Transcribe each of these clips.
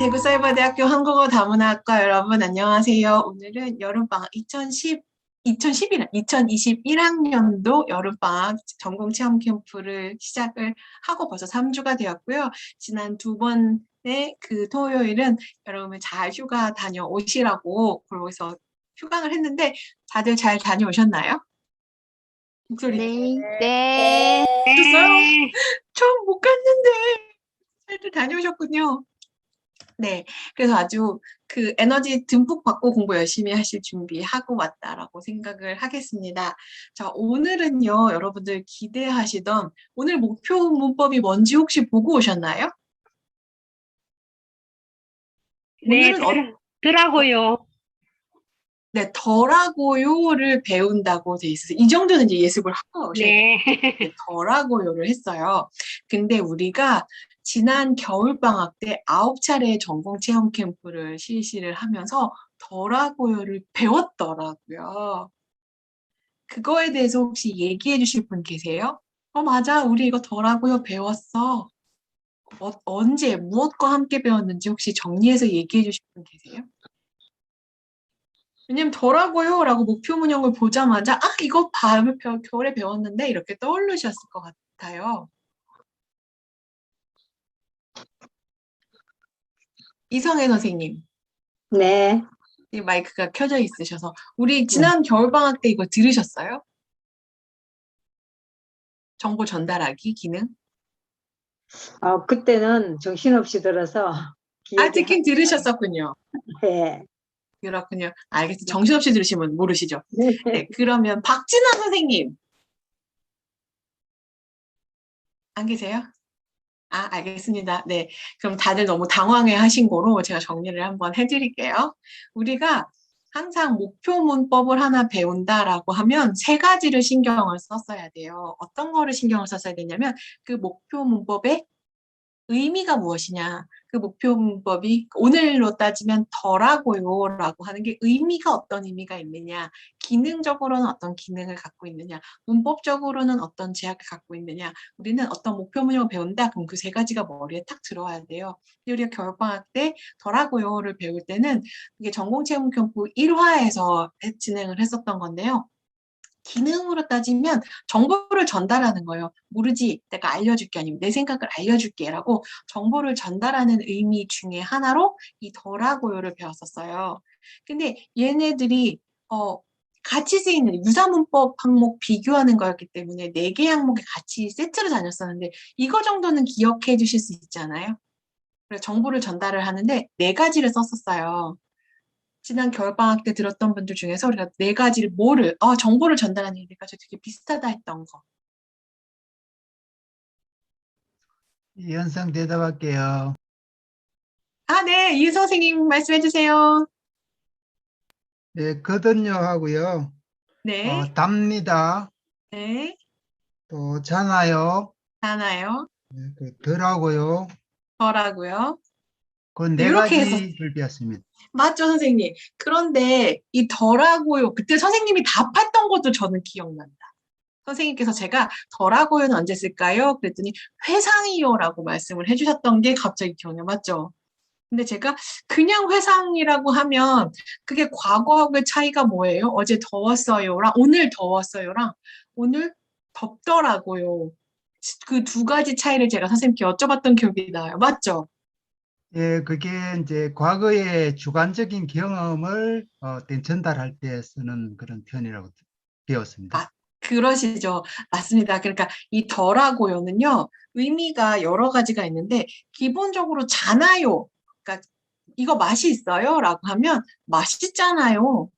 대구사이버대학교 한국어 다문학과 여러분 안녕하세요. 오늘은 여름방학 2021학년도 여름방학 전공체험 캠프를 시작을 하고 벌써 3주가 되었고요. 지난 두 번의 그 토요일은 여러분 잘 휴가 다녀오시라고 그러고서 휴강을 했는데 다들 잘 다녀오셨나요? 목소리 네. 네. 오셨어요? 처음 못 갔는데 잘들 다녀오셨군요. 네, 그래서 아주 그 에너지 듬뿍 받고 공부 열심히 하실 준비하고 왔다라고 생각을 하겠습니다. 자, 오늘은요, 여러분들 기대하시던 오늘 목표 문법이 뭔지 혹시 보고 오셨나요? 네, 오늘은 더라고요. 네, 더라고요를 배운다고 돼 있어요. 이 정도는 이제 예습을 하고 오셔야 돼요. 네. 네, 더라고요를 했어요. 근데 우리가 지난 겨울방학 때 9차례 전공체험 캠프를 실시를 하면서 더라고요를 배웠더라고요. 그거에 대해서 혹시 얘기해 주실 분 계세요? 맞아. 우리 이거 더라고요 배웠어. 언제, 무엇과 함께 배웠는지 혹시 정리해서 얘기해 주실 분 계세요? 왜냐면 더라고요 라고 목표 문형을 보자마자 이거 겨울에 배웠는데 이렇게 떠올리셨을 것 같아요. 이성애 선생님, 네. 이 마이크가 켜져 있으셔서 우리 지난 겨울방학 때 이거 들으셨어요? 정보 전달하기 기능? 그때는 정신없이 들어서 기억이 듣긴 들으셨었군요. 네. 그렇군요. 알겠습니다. 정신없이 들으시면 모르시죠? 네. 네, 그러면 박진아 선생님. 안 계세요? 알겠습니다. 네. 그럼 다들 너무 당황해 하신 거로 제가 정리를 한번 해드릴게요. 우리가 항상 목표 문법을 하나 배운다라고 하면 세 가지를 신경을 썼어야 돼요. 어떤 거를 신경을 썼어야 되냐면 그 목표 문법의 의미가 무엇이냐. 그 목표 문법이 오늘로 따지면 더라고요 라고 하는 게 의미가 어떤 의미가 있느냐. 기능적으로는 어떤 기능을 갖고 있느냐. 문법적으로는 어떤 제약을 갖고 있느냐. 우리는 어떤 목표 문형을 배운다. 그럼 그 세 가지가 머리에 탁 들어와야 돼요. 우리가 겨울방학 때 더라고요를 배울 때는 이게 전공체험 캠프 1화에서 진행을 했었던 건데요. 기능으로 따지면 정보를 전달하는 거예요. 모르지? 내가 알려줄게 아니면 내 생각을 알려줄게 라고 정보를 전달하는 의미 중에 하나로 이 더라고요를 배웠었어요. 근데 얘네들이 같이 쓰이는 유사문법 항목 비교하는 거였기 때문에 4개 항목이 같이 세트로 다녔었는데 이거 정도는 기억해 주실 수 있잖아요. 그래서 정보를 전달을 하는데 4가지를 썼었어요. 지난 겨울방학 때 들었던 분들 중에서 우리가 4가지를 정보를 전달하는 게 4가지 되게 비슷하다 했던 거. 연상 대답할게요. 네. 이 선생님 말씀해 주세요. 네, 거든요 하고요. 네. 답니다. 네. 또 잖아요. 하나요. 네, 더라고요. 더라고요. 그 네, 네 이렇게 해서 가지를 배웠습니다. 맞죠, 선생님. 그런데 이 더라고요. 그때 선생님이 답했던 것도 저는 기억난다. 선생님께서 제가 더라고요는 언제 쓸까요? 그랬더니 회상이요라고 말씀을 해주셨던 게 갑자기 기억나요. 맞죠? 근데 제가 그냥 회상이라고 하면 그게 과거하고의 차이가 뭐예요? 어제 더웠어요랑 오늘 더웠어요랑 오늘 덥더라고요. 그 2가지 차이를 제가 선생님께 여쭤봤던 기억이 나요. 맞죠? 예, 그게 이제 과거의 주관적인 경험을 전달할 때 쓰는 그런 표현이라고 배웠습니다. 그러시죠. 맞습니다. 그러니까 이 더라고요는요, 의미가 여러 가지가 있는데, 기본적으로 잖아요. 그러니까 이거 맛이 있어요? 라고 하면 맛있잖아요.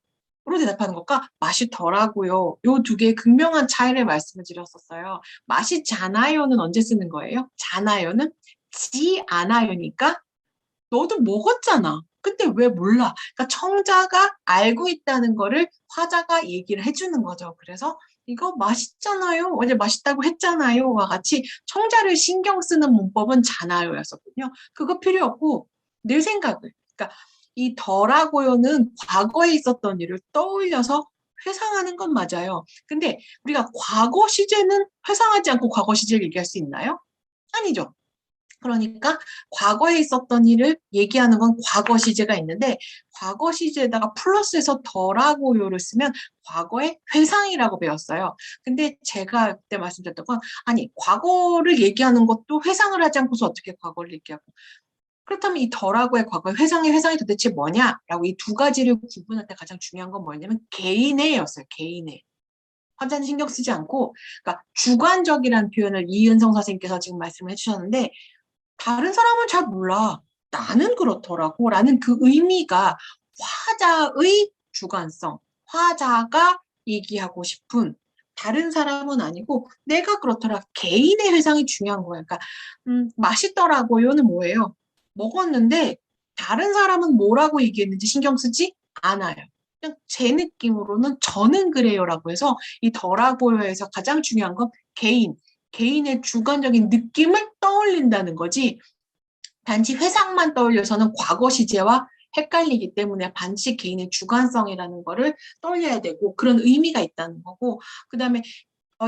로 대답하는 것과 맛있더라고요. 요 2개의 극명한 차이를 말씀을 드렸었어요. 맛있잖아요는 언제 쓰는 거예요? 잖아요는 지 않아요니까 너도 먹었잖아. 근데 왜 몰라? 그러니까 청자가 알고 있다는 거를 화자가 얘기를 해주는 거죠. 그래서 이거 맛있잖아요. 어제 맛있다고 했잖아요.와 같이 청자를 신경 쓰는 문법은 잖아요였었군요. 그거 필요 없고 내 생각을. 그러니까 이 더라고요는 과거에 있었던 일을 떠올려서 회상하는 건 맞아요. 근데 우리가 과거 시제는 회상하지 않고 과거 시제를 얘기할 수 있나요? 아니죠. 그러니까 과거에 있었던 일을 얘기하는 건 과거 시제가 있는데 과거 시제에다가 플러스해서 더라고요를 쓰면 과거의 회상이라고 배웠어요. 근데 제가 그때 말씀드렸던 건 아니 과거를 얘기하는 것도 회상을 하지 않고서 어떻게 과거를 얘기하고 그렇다면 이 더라고의 과거의 회상이 도대체 뭐냐라고 이 두 가지를 구분할 때 가장 중요한 건 뭐냐면 개인애였어요. 개인애. 환자는 신경 쓰지 않고 그러니까 주관적이라는 표현을 이은성 선생님께서 지금 말씀을 해주셨는데 다른 사람은 잘 몰라. 나는 그렇더라고. 라는 그 의미가 화자의 주관성, 화자가 얘기하고 싶은 다른 사람은 아니고 내가 그렇더라. 개인의 회상이 중요한 거예요. 그러니까 맛있더라고요는 뭐예요? 먹었는데 다른 사람은 뭐라고 얘기했는지 신경 쓰지 않아요. 그냥 제 느낌으로는 저는 그래요라고 해서 이 더라고요에서 가장 중요한 건 개인의 주관적인 느낌을 떠올린다는 거지 단지 회상만 떠올려서는 과거 시제와 헷갈리기 때문에 반드시 개인의 주관성이라는 거를 떠올려야 되고 그런 의미가 있다는 거고 그 다음에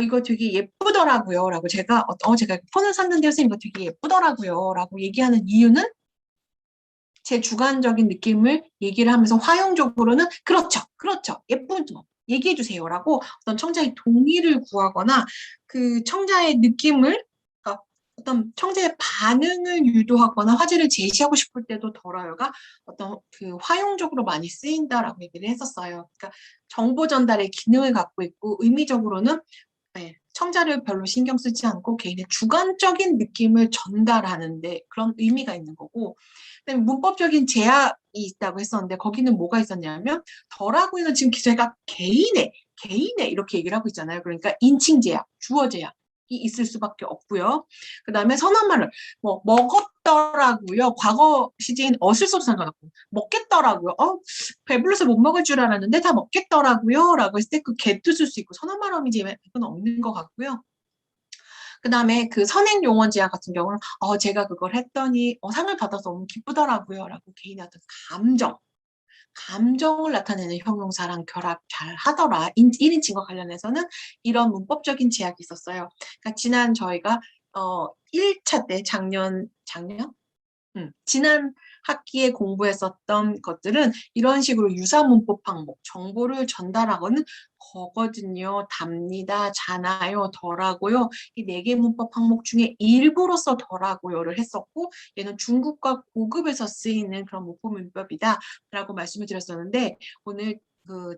이거 되게 예쁘더라고요 라고 제가 제가 폰을 샀는데 선생님 이거 되게 예쁘더라고요 라고 얘기하는 이유는 제 주관적인 느낌을 얘기를 하면서 화용적으로는 그렇죠 예쁜 점 얘기해 주세요라고 어떤 청자의 동의를 구하거나 그 청자의 느낌을 그러니까 어떤 청자의 반응을 유도하거나 화제를 제시하고 싶을 때도 덜어요가 어떤 그 화용적으로 많이 쓰인다라고 얘기를 했었어요. 그러니까 정보 전달의 기능을 갖고 있고 의미적으로는 네, 청자를 별로 신경 쓰지 않고 개인의 주관적인 느낌을 전달하는데 그런 의미가 있는 거고 그다음에 문법적인 제약이 있다고 했었는데 거기는 뭐가 있었냐면 더라고요는 지금 제가 개인의 이렇게 얘기를 하고 있잖아요. 그러니까 인칭 제약, 주어 제약이 있을 수밖에 없고요. 그다음에 선언말을 뭐 먹었더라고요. 과거 시제인 어슬 써도 상관없고 먹겠더라고요. 배불러서 못 먹을 줄 알았는데 다 먹겠더라고요. 라고 했을 때 그 get도 쓸 수 있고 선언 발음이지 이건 없는 것 같고요. 그 다음에 그 선행 용언 제약 같은 경우는 제가 그걸 했더니 상을 받아서 너무 기쁘더라고요. 라고 개인의 어떤 감정을 나타내는 형용사랑 결합 잘 하더라. 1인칭과 관련해서는 이런 문법적인 제약이 있었어요. 그러니까 지난 저희가 1차 때 지난 학기에 공부했었던 것들은 이런 식으로 유사문법 항목, 정보를 전달하고는 거거든요. 답니다. 잖아요. 더라고요. 이 4개 문법 항목 중에 일부로서 더라고요를 했었고 얘는 중급과 고급에서 쓰이는 그런 문법이다 라고 말씀을 드렸었는데 오늘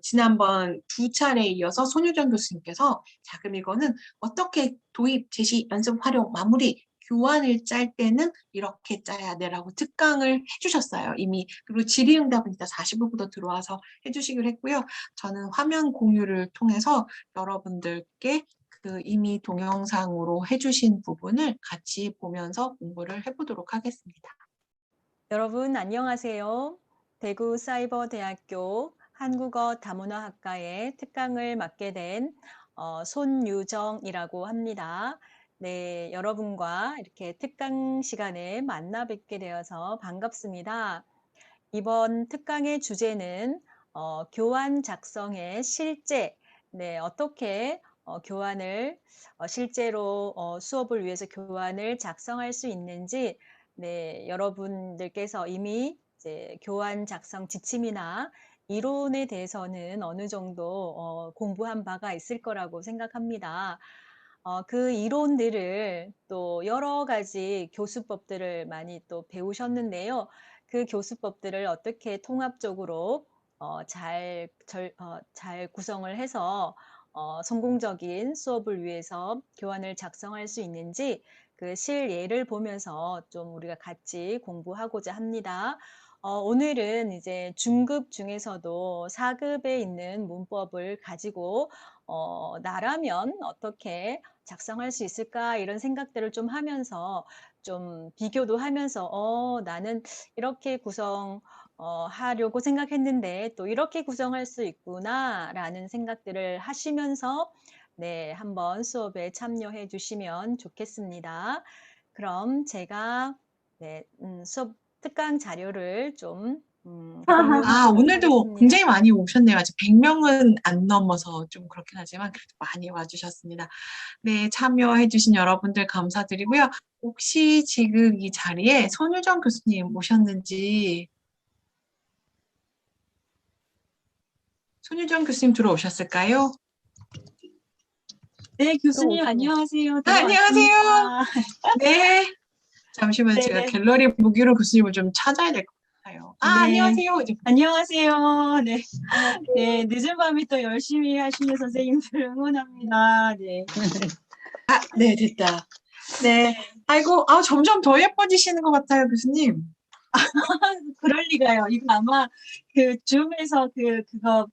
지난번 2차례에 이어서 손유정 교수님께서 자 그럼 이거는 어떻게 도입, 제시, 연습, 활용, 마무리 교환을 짤 때는 이렇게 짜야 돼라고 특강을 해주셨어요. 이미. 그리고 질의응답은 이따 40분부터 들어와서 해주시기로 했고요. 저는 화면 공유를 통해서 여러분들께 그 이미 동영상으로 해주신 부분을 같이 보면서 공부를 해보도록 하겠습니다. 여러분 안녕하세요. 대구사이버대학교 한국어 다문화학과의 특강을 맡게 된 손유정이라고 합니다. 네, 여러분과 이렇게 특강 시간에 만나 뵙게 되어서 반갑습니다. 이번 특강의 주제는 교환 작성의 실제, 네, 어떻게 교환을 실제로 수업을 위해서 교환을 작성할 수 있는지 네, 여러분들께서 이미 이제 교환 작성 지침이나 이론에 대해서는 어느 정도 공부한 바가 있을 거라고 생각합니다. 그 이론들을 또 여러 가지 교수법들을 많이 또 배우셨는데요. 그 교수법들을 어떻게 통합적으로 잘 구성을 해서 성공적인 수업을 위해서 교환을 작성할 수 있는지 그 실예를 보면서 좀 우리가 같이 공부하고자 합니다. 오늘은 이제 중급 중에서도 4급에 있는 문법을 가지고 나라면 어떻게 작성할 수 있을까 이런 생각들을 좀 하면서 좀 비교도 하면서 나는 이렇게 하려고 생각했는데 또 이렇게 구성할 수 있구나 라는 생각들을 하시면서 네, 한번 수업에 참여해 주시면 좋겠습니다. 그럼 제가 네, 수업 특강 자료를 좀 아, 오늘도 굉장히 많이 오셨네요. 아직 100명은 안 넘어서 좀 그렇긴 하지만 그래도 많이 와주셨습니다. 네, 참여해주신 여러분들 감사드리고요. 혹시 지금 이 자리에 손유정 교수님 오셨는지, 손유정 교수님 들어오셨을까요? 네, 교수님 안녕하세요. 아, 안녕하세요. 들어왔습니다. 네. 잠시만요. 제가 네네. 갤러리 보기로 교수님을 좀 찾아야 될 것 같아요. 아, 네. 안녕하세요. 이제 안녕하세요. 네. 네, 늦은 밤에 또 열심히 하시는 선생님들 응원합니다. 네. 네, 됐다. 네. 아이고, 점점 더 예뻐지시는 것 같아요, 교수님. 그럴 리가요. 이거 아마 그 줌에서 그거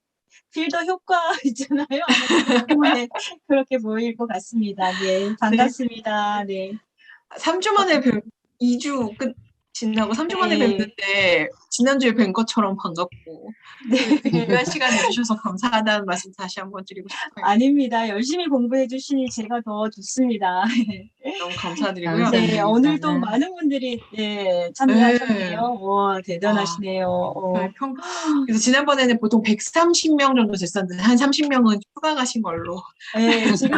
필더 효과 있잖아요. 아마 그것 때문에 그렇게 보일 것 같습니다. 네. 반갑습니다. 네. 3주 만에 2주 지나고 3주 만에 네. 뵙는데 지난주에 뵌 것처럼 반갑고 네. 귀한 시간 내주셔서 감사하다는 말씀 다시 한번 드리고 싶어요. 아닙니다. 열심히 공부해 주시니 제가 더 좋습니다. 너무 감사드리고요. 감사합니다. 네, 오늘도 많은 분들이 네, 참여하셨네요. 와, 대단하시네요. 그래서 지난번에는 보통 130명 정도 됐었는데 한 30명은 휴가 가신 걸로. 네, 지금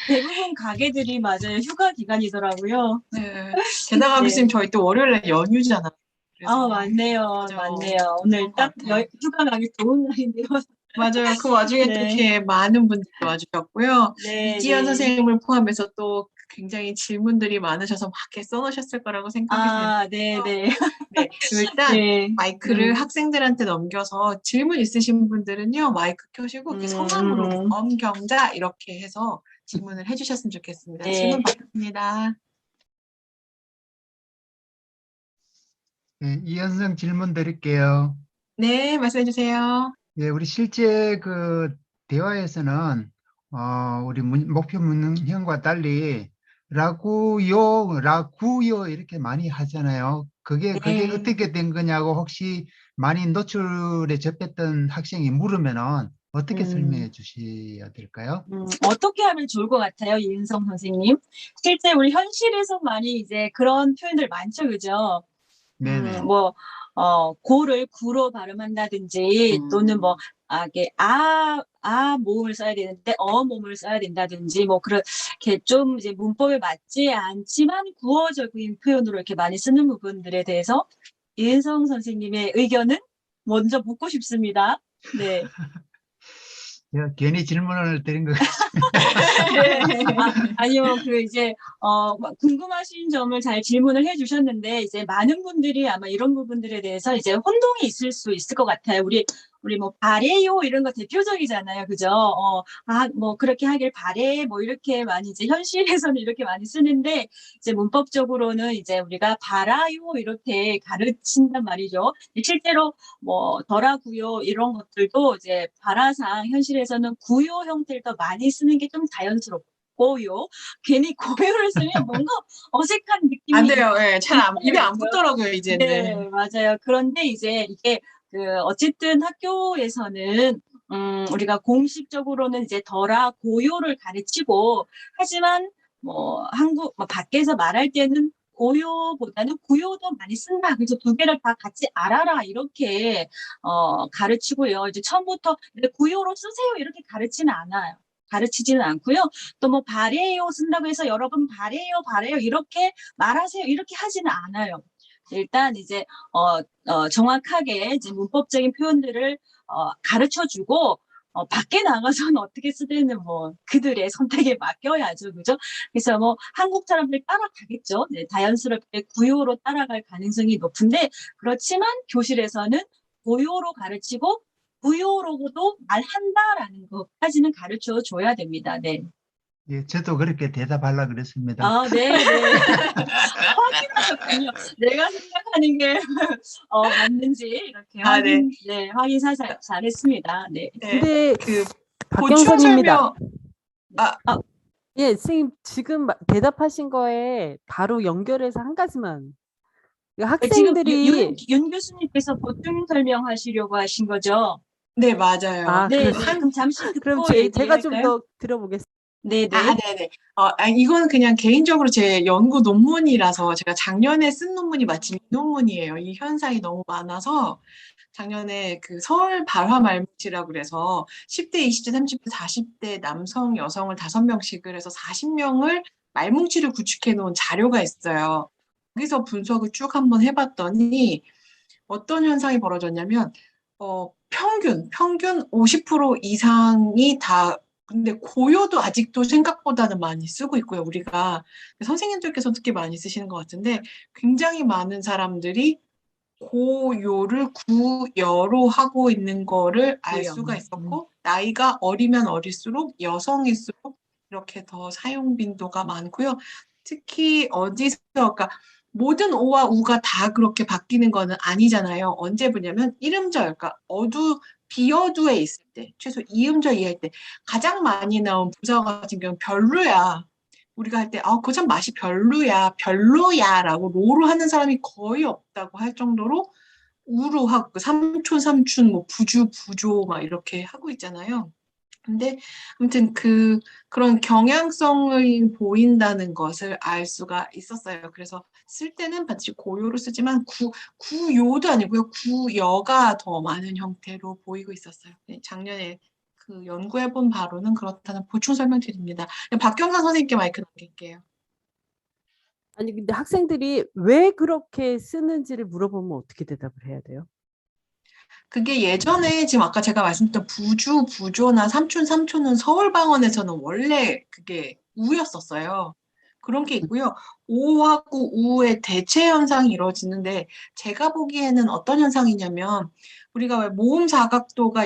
대부분 가게들이 맞아요. 휴가 기간이더라고요. 네. 게다가 네. 교수님 저희 또 월요일에 연휴잖아요. 그래서 맞네요. 맞아요. 맞네요. 오늘 그런 딱 것 같아요. 휴가 가기 좋은 날인데요. 맞아요. 그 와중에 또 네. 이렇게 많은 분들이 와주셨고요. 네, 이지연 네. 선생님을 포함해서 또 굉장히 질문들이 많으셔서 막 이렇게 써놓으셨을 거라고 생각이 네, 네. 네, 일단 네. 마이크를 학생들한테 넘겨서 질문 있으신 분들은요, 마이크 켜시고 이렇게 성함으로 엄경자 이렇게 해서 질문을 해주셨으면 좋겠습니다. 네. 질문 받겠습니다. 네, 이현성 질문 드릴게요. 네, 말씀해 주세요. 예, 우리 실제 그 대화에서는 우리 목표 문형과 달리 라구요 이렇게 많이 하잖아요. 그게 네. 어떻게 된 거냐고 혹시 많이 노출에 접했던 학생이 물으면은 어떻게 설명해 주셔야 될까요? 어떻게 하면 좋을 것 같아요, 이은성 선생님? 실제 우리 현실에서 많이 이제 그런 표현들 많죠, 그죠? 네네. 고를 구로 발음한다든지 또는 이게 모음을 써야 되는데 모음을 써야 된다든지 그렇게 좀 이제 문법에 맞지 않지만 구어적인 표현으로 이렇게 많이 쓰는 부분들에 대해서 이은성 선생님의 의견은 먼저 묻고 싶습니다. 네. 제가 괜히 질문을 드린 것 네. 아니요, 궁금하신 점을 잘 질문을 해주셨는데, 이제 많은 분들이 아마 이런 부분들에 대해서 이제 혼동이 있을 수 있을 것 같아요. 우리 바래요 이런 거 대표적이잖아요. 그죠? 그렇게 하길 바래. 이렇게 많이 이제 현실에서는 이렇게 많이 쓰는데, 이제 문법적으로는 이제 우리가 바라요 이렇게 가르친단 말이죠. 실제로 더라구요 이런 것들도 이제 발화상 현실에서는 구요 형태를 더 많이 쓰는 게 좀 자연스럽고요. 괜히 고요를 쓰면 뭔가 어색한 느낌이 안 돼요. 예, 입에 안 있어요. 붙더라고요, 이제는. 네, 맞아요. 그런데 이제 이게 어쨌든 학교에서는 우리가 공식적으로는 이제 더라 고요를 가르치고 하지만 밖에서 말할 때는 고요보다는 구요도 많이 쓴다. 그래서 두 개를 다 같이 알아라 이렇게 가르치고요. 이제 처음부터 구요로 쓰세요 이렇게 가르치지는 않고요. 또 바래요 쓴다고 해서 여러분 바래요 이렇게 말하세요 이렇게 하지는 않아요. 일단 이제 정확하게 이제 문법적인 표현들을 가르쳐주고 밖에 나가서는 어떻게 쓰되는 그들의 선택에 맡겨야죠, 그죠? 그래서 한국 사람들 따라가겠죠. 네, 자연스럽게 구요로 따라갈 가능성이 높은데 그렇지만 교실에서는 고요로 가르치고 구요로도 말한다라는 것까지는 가르쳐 줘야 됩니다. 네. 예, 저도 그렇게 대답하려고 그랬습니다. 네. 확인하셨군요. 내가 생각하는 게 맞는지 이렇게 확인 사살 잘했습니다. 네. 근데 보충 박경선입니다. 설명. 예, 선생님 지금 대답하신 거에 바로 연결해서 한 가지만. 학생들이 지금 윤 교수님께서 보충 설명하시려고 하신 거죠? 네, 맞아요. 네, 그럼 잠시 듣고 그럼 제가 좀 더 들어보겠습니다. 네네. 네네. 이거는 그냥 개인적으로 제 연구 논문이라서 제가 작년에 쓴 논문이 마침 이 논문이에요. 이 현상이 너무 많아서 작년에 그 서울 발화 말뭉치라고 그래서 10대, 20대, 30대, 40대 남성, 여성을 5명씩을 해서 40명을 말뭉치를 구축해 놓은 자료가 있어요. 거기서 분석을 쭉 한번 해봤더니 어떤 현상이 벌어졌냐면 평균 50% 이상이 다 근데 고요도 아직도 생각보다는 많이 쓰고 있고요. 우리가 선생님들께서 특히 많이 쓰시는 것 같은데 굉장히 많은 사람들이 고요를 구여로 하고 있는 거를 알 구여. 수가 있었고 나이가 어리면 어릴수록 여성일수록 이렇게 더 사용 빈도가 많고요. 특히 어디서 그러니까 모든 오와 우가 다 그렇게 바뀌는 거는 아니잖아요. 언제 보냐면 이음절, 그러니까 비어두에 있을 때, 최소 이음절 이하일 때 가장 많이 나온 부사 같은 경우는 별로야. 우리가 할 때, 그거 참 맛이 별로야라고 로로 하는 사람이 거의 없다고 할 정도로 우루하고 삼촌, 뭐 부조 막 이렇게 하고 있잖아요. 근데 아무튼 그런 경향성을 보인다는 것을 알 수가 있었어요. 그래서 쓸 때는 반드시 고요로 쓰지만 구요도 아니고요. 구여가 더 많은 형태로 보이고 있었어요. 네, 작년에 그 연구해본 바로는 그렇다는 보충 설명드립니다. 박경선 선생님께 마이크 넘길게요. 아니 근데 학생들이 왜 그렇게 쓰는지를 물어보면 어떻게 대답을 해야 돼요? 그게 예전에 지금 아까 제가 말씀드렸던 부조나 삼촌은 서울 방언에서는 원래 그게 우였었어요. 그런 게 있고요. 오하고 우의 대체 현상이 이루어지는데 제가 보기에는 어떤 현상이냐면 우리가 왜 모음 사각도가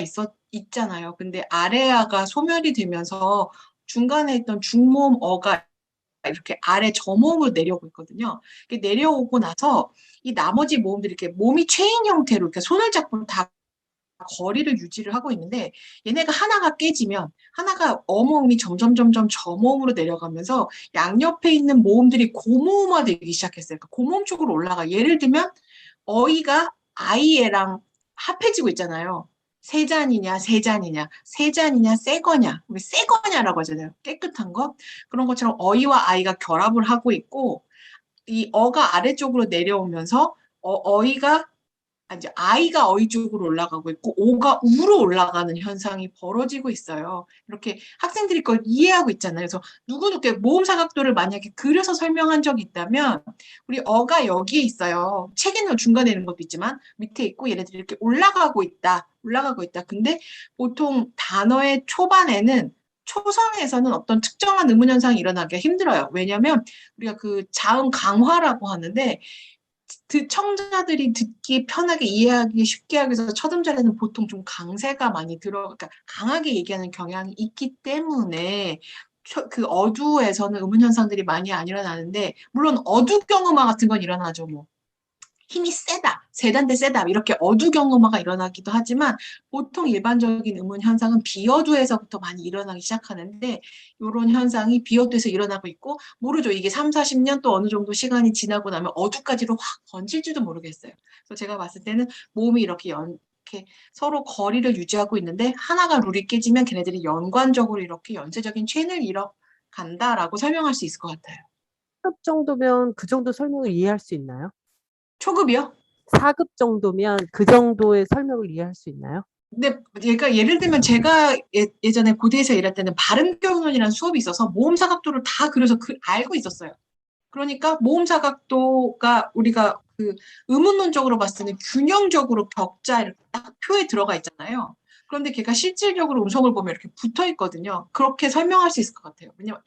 있잖아요. 근데 아래아가 소멸이 되면서 중간에 있던 중모음 어가 이렇게 아래 저모음으로 내려오고 있거든요. 이렇게 내려오고 나서 이 나머지 모음들이 이렇게 몸이 체인 형태로 이렇게 손을 잡고 다 거리를 유지를 하고 있는데 얘네가 하나가 깨지면 하나가 어모음이 점점 저모음으로 내려가면서 양옆에 있는 모음들이 고모음화되기 시작했어요. 그러니까 고모음 쪽으로 올라가. 예를 들면 어이가 아이애랑 합해지고 있잖아요. 세 잔이냐, 새 거냐, 우리 새 거냐라고 하잖아요. 깨끗한 거. 그런 것처럼 어이와 아이가 결합을 하고 있고 이 어가 아래쪽으로 내려오면서 어이가 이제 아이가 어이 쪽으로 올라가고 있고 오가 우로 올라가는 현상이 벌어지고 있어요. 이렇게 학생들이 그걸 이해하고 있잖아요. 그래서 누구누구 모음 사각도를 만약에 그려서 설명한 적이 있다면 우리 어가 여기에 있어요. 책에는 중간에 있는 것도 있지만 밑에 있고 얘네들이 이렇게 올라가고 있다. 근데 보통 단어의 초반에는 초성에서는 어떤 특정한 의문 현상이 일어나기가 힘들어요. 왜냐하면 우리가 그 자음 강화라고 하는데 청자들이 듣기 편하게 이해하기 쉽게 하기 위해서 첫 음절에는 보통 좀 강세가 많이 그러니까 강하게 얘기하는 경향이 있기 때문에 그 어두에서는 의문 현상들이 많이 안 일어나는데 물론 어두경음화 같은 건 일어나죠. 뭐 힘이 세단데 세다 이렇게 어두경음화가 일어나기도 하지만 보통 일반적인 의문 현상은 비어두에서부터 많이 일어나기 시작하는데 이런 현상이 비어두에서 일어나고 있고 모르죠. 이게 3, 40년 또 어느 정도 시간이 지나고 나면 어두까지로 확 번질지도 모르겠어요. 그래서 제가 봤을 때는 모음이 이렇게 서로 거리를 유지하고 있는데 하나가 룰이 깨지면 걔네들이 연관적으로 이렇게 연쇄적인 체인을 이뤄간다라고 설명할 수 있을 것 같아요. 4급 정도면 그 정도 설명을 이해할 수 있나요? 초급이요? 4급 정도면 그 정도의 설명을 이해할 수 있나요? 근데 얘가 예를 들면 제가 예전에 고대에서 일할 때는 발음경론이라는 수업이 있어서 모음 사각도를 다 그려서 알고 있었어요. 그러니까 모음 사각도가 우리가 그 의문론적으로 봤을 때는 균형적으로 격자 이렇게 딱 표에 들어가 있잖아요. 그런데 걔가 실질적으로 음성을 보면 이렇게 붙어 있거든요. 그렇게 설명할 수 있을 것 같아요. 왜냐면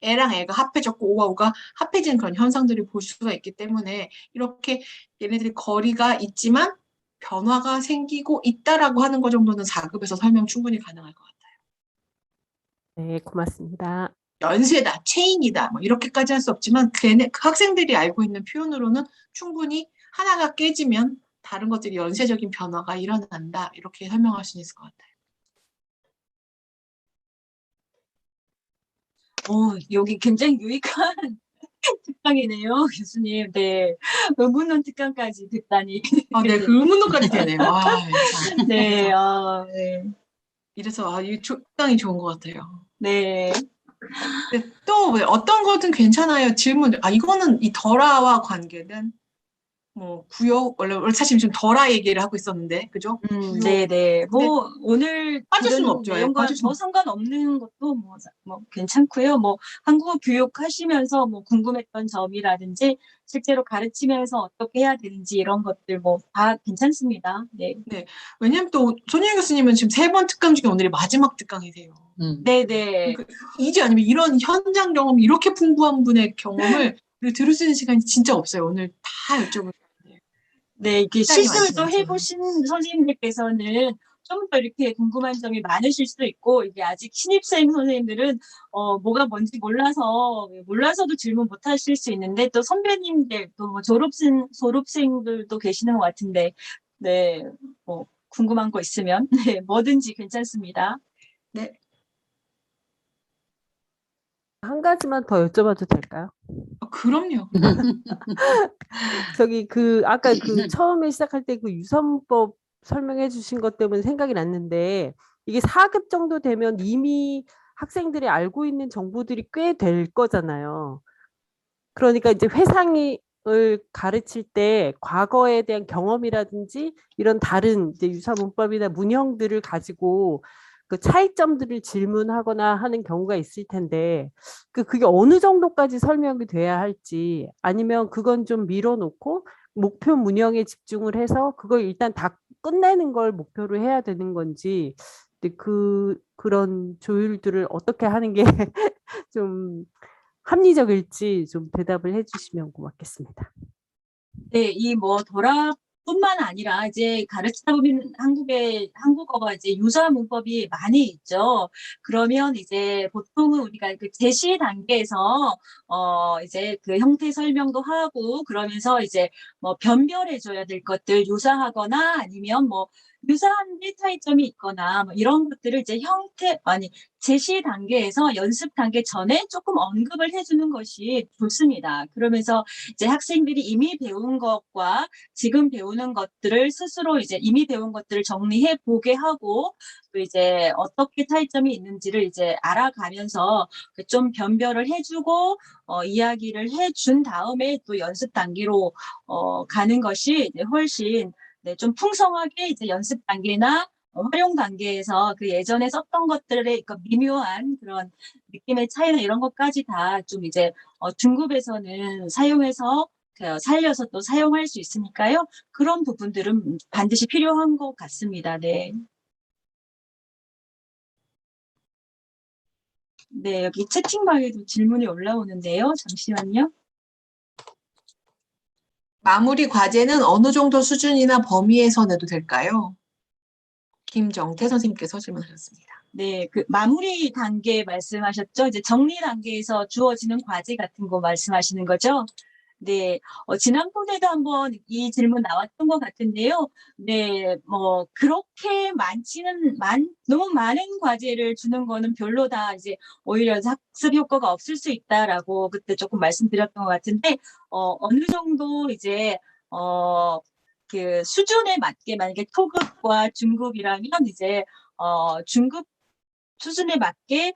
애랑 애가 합해졌고 오와 우가 합해진 그런 현상들을 볼 수가 있기 때문에 이렇게 얘네들이 거리가 있지만 변화가 생기고 있다라고 하는 것 정도는 4급에서 설명 충분히 가능할 것 같아요. 네, 고맙습니다. 연쇄다, 체인이다, 뭐 이렇게까지 할 수 없지만 그 학생들이 알고 있는 표현으로는 충분히 하나가 깨지면 다른 것들이 연쇄적인 변화가 일어난다 이렇게 설명할 수 있을 것 같아요. 여기 굉장히 유익한 특강이네요, 교수님. 네, 의문론 특강까지 듣다니. 네, 그 의문론까지 되네요. 참. 네, 네. 이래서 이 특강이 좋은 것 같아요. 네. 근데 또 어떤 것은 괜찮아요. 질문. 아, 이거는 이 덜아와 관계된 뭐 구요 원래 사실 지금 덜아 얘기를 하고 있었는데, 그죠? 구요. 네네. 뭐 오늘 빠질 수는 들은 없죠. 예, 내용과 빠질 수는 뭐 상관없는 것도 뭐 괜찮고요. 뭐 한국어 교육하시면서 뭐 궁금했던 점이라든지 실제로 가르치면서 어떻게 해야 되는지 이런 것들 뭐 다 괜찮습니다. 네. 왜냐면 또 손희 교수님은 지금 3번 특강 중에 오늘이 마지막 특강이세요. 네네. 이제 아니면 이런 현장 경험이 이렇게 풍부한 분의 경험을 들을 수 있는 시간이 진짜 없어요. 오늘 다 여쭤볼 텐데. 네, 이게 시간이 실습을 많지 또 않죠. 해보신 선생님들께서는 좀 더 이렇게 궁금한 점이 많으실 수도 있고, 이게 아직 신입생 선생님들은, 뭐가 뭔지 몰라서도 질문 못 하실 수 있는데, 또 선배님들, 또 뭐 졸업생들도 계시는 것 같은데, 네, 뭐, 궁금한 거 있으면, 네, 뭐든지 괜찮습니다. 네. 한 가지만 더 여쭤봐도 될까요? 그럼요. 저기 아까 처음에 시작할 때 그 유선법 설명해 주신 것 때문에 생각이 났는데 이게 4급 정도 되면 이미 학생들이 알고 있는 정보들이 꽤 될 거잖아요. 그러니까 이제 회상을 가르칠 때 과거에 대한 경험이라든지 이런 다른 이제 유사 문법이나 문형들을 가지고 그 차이점들을 질문하거나 하는 경우가 있을 텐데 그게 어느 정도까지 설명이 돼야 할지 아니면 그건 좀 밀어놓고 목표 문형에 집중을 해서 그걸 일단 다 끝내는 걸 목표로 해야 되는 건지 근데 그런 조율들을 어떻게 하는 게 좀 합리적일지 좀 대답을 해주시면 고맙겠습니다. 네, 이 뭐 돌아뿐만 아니라 이제 가르치다 보면 한국어가 이제 유사 문법이 많이 있죠. 그러면 이제 보통은 우리가 그 제시 단계에서 이제 그 형태 설명도 하고 그러면서 이제 뭐 변별해 줘야 될 것들 유사하거나 아니면 뭐 유사한데 차이점이 있거나 뭐 이런 것들을 이제 제시 단계에서 연습 단계 전에 조금 언급을 해주는 것이 좋습니다. 그러면서 이제 학생들이 이미 배운 것과 지금 배우는 것들을 스스로 이제 이미 배운 것들을 정리해 보게 하고 또 이제 어떻게 차이점이 있는지를 이제 알아가면서 좀 변별을 해주고 이야기를 해준 다음에 또 연습 단계로 가는 것이 이제 훨씬 네, 좀 풍성하게 이제 연습 단계나 활용 단계에서 그 예전에 썼던 것들의 그 미묘한 그런 느낌의 차이나 이런 것까지 다 좀 이제 중급에서는 사용해서 살려서 또 사용할 수 있으니까요. 그런 부분들은 반드시 필요한 것 같습니다. 네. 네, 여기 채팅방에도 질문이 올라오는데요. 잠시만요. 마무리 과제는 어느 정도 수준이나 범위에서 내도 될까요? 김정태 선생님께서 질문하셨습니다. 네, 그 마무리 단계 말씀하셨죠? 이제 정리 단계에서 주어지는 과제 같은 거 말씀하시는 거죠? 네, 지난번에도 한번 이 질문 나왔던 것 같은데요. 네, 뭐, 그렇게 너무 많은 과제를 주는 거는 별로다. 이제 오히려 학습 효과가 없을 수 있다라고 그때 조금 말씀드렸던 것 같은데, 어느 정도 이제, 그 수준에 맞게 만약에 초급과 중급이라면 이제, 중급 수준에 맞게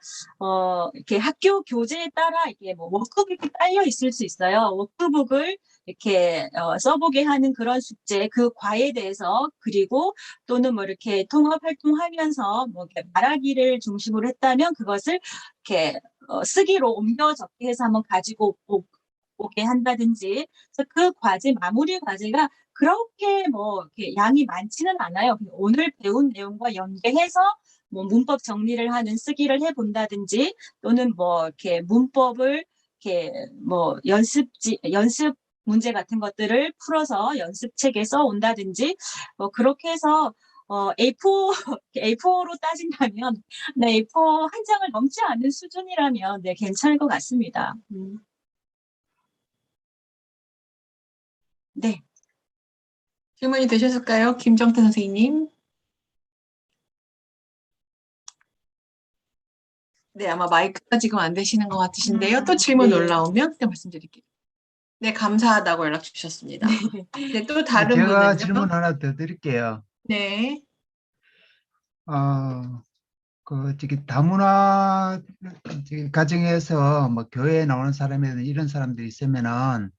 이렇게 학교 교재에 따라 이게 뭐 워크북이 딸려 있을 수 있어요. 워크북을 이렇게 써보게 하는 그런 숙제, 그 과에 대해서 그리고 또는 뭐 이렇게 통합 활동하면서 뭐 이렇게 말하기를 중심으로 했다면 그것을 이렇게 쓰기로 옮겨 적기 해서 한번 가지고 오게 한다든지. 그래서 그 과제 마무리 과제가 그렇게 뭐 이렇게 양이 많지는 않아요. 오늘 배운 내용과 연계해서 뭐 문법 정리를 하는 쓰기를 해본다든지 또는 뭐 이렇게 문법을 이렇게 뭐 연습 문제 같은 것들을 풀어서 연습책에 써 온다든지 뭐 그렇게 해서 A4로 따진다면 네, A4 한 장을 넘지 않는 수준이라면 네, 괜찮을 것 같습니다. 네. 질문이 되셨을까요? 김정태 선생님. 네, 아마 마이크가 지금 안 되시는 것 같으신데요. 또 질문 네. 올라오면 그때 말씀드릴게요. 네, 감사하다고 연락 주셨습니다. 네, 또 다른 제가 분은요? 질문 하나 더 드릴게요. 네. 어, 저기 다문화 저기 가정에서 뭐 교회에 나오는 사람이나 이런 사람들이 있으면은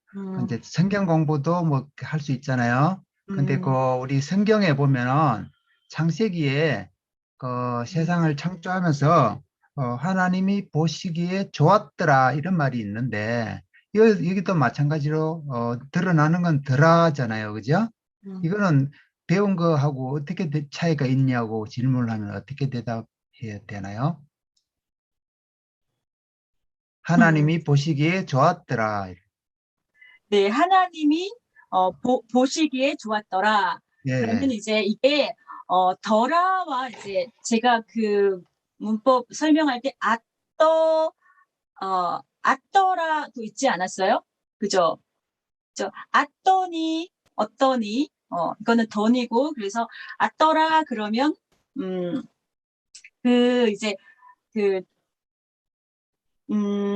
이제 성경 공부도 뭐 할 수 있잖아요. 근데 그 우리 성경에 보면은 창세기에 그 세상을 창조하면서 하나님이 보시기에 좋았더라 이런 말이 있는데 여기도 마찬가지로 드러나는 건 덜하잖아요, 그죠? 이거는 배운 거하고 어떻게 차이가 있냐고 질문을 하면 어떻게 대답해야 되나요? 하나님이 보시기에 좋았더라. 네, 하나님이 보시기에 좋았더라. 그러면 예, 이제 이게 더라와 이제 제가 그 문법 설명할 때 아떠라도 있지 않았어요? 그죠? 아떠니 어떠니 이거는 던이고 그래서 아떠라 그러면 그 이제 그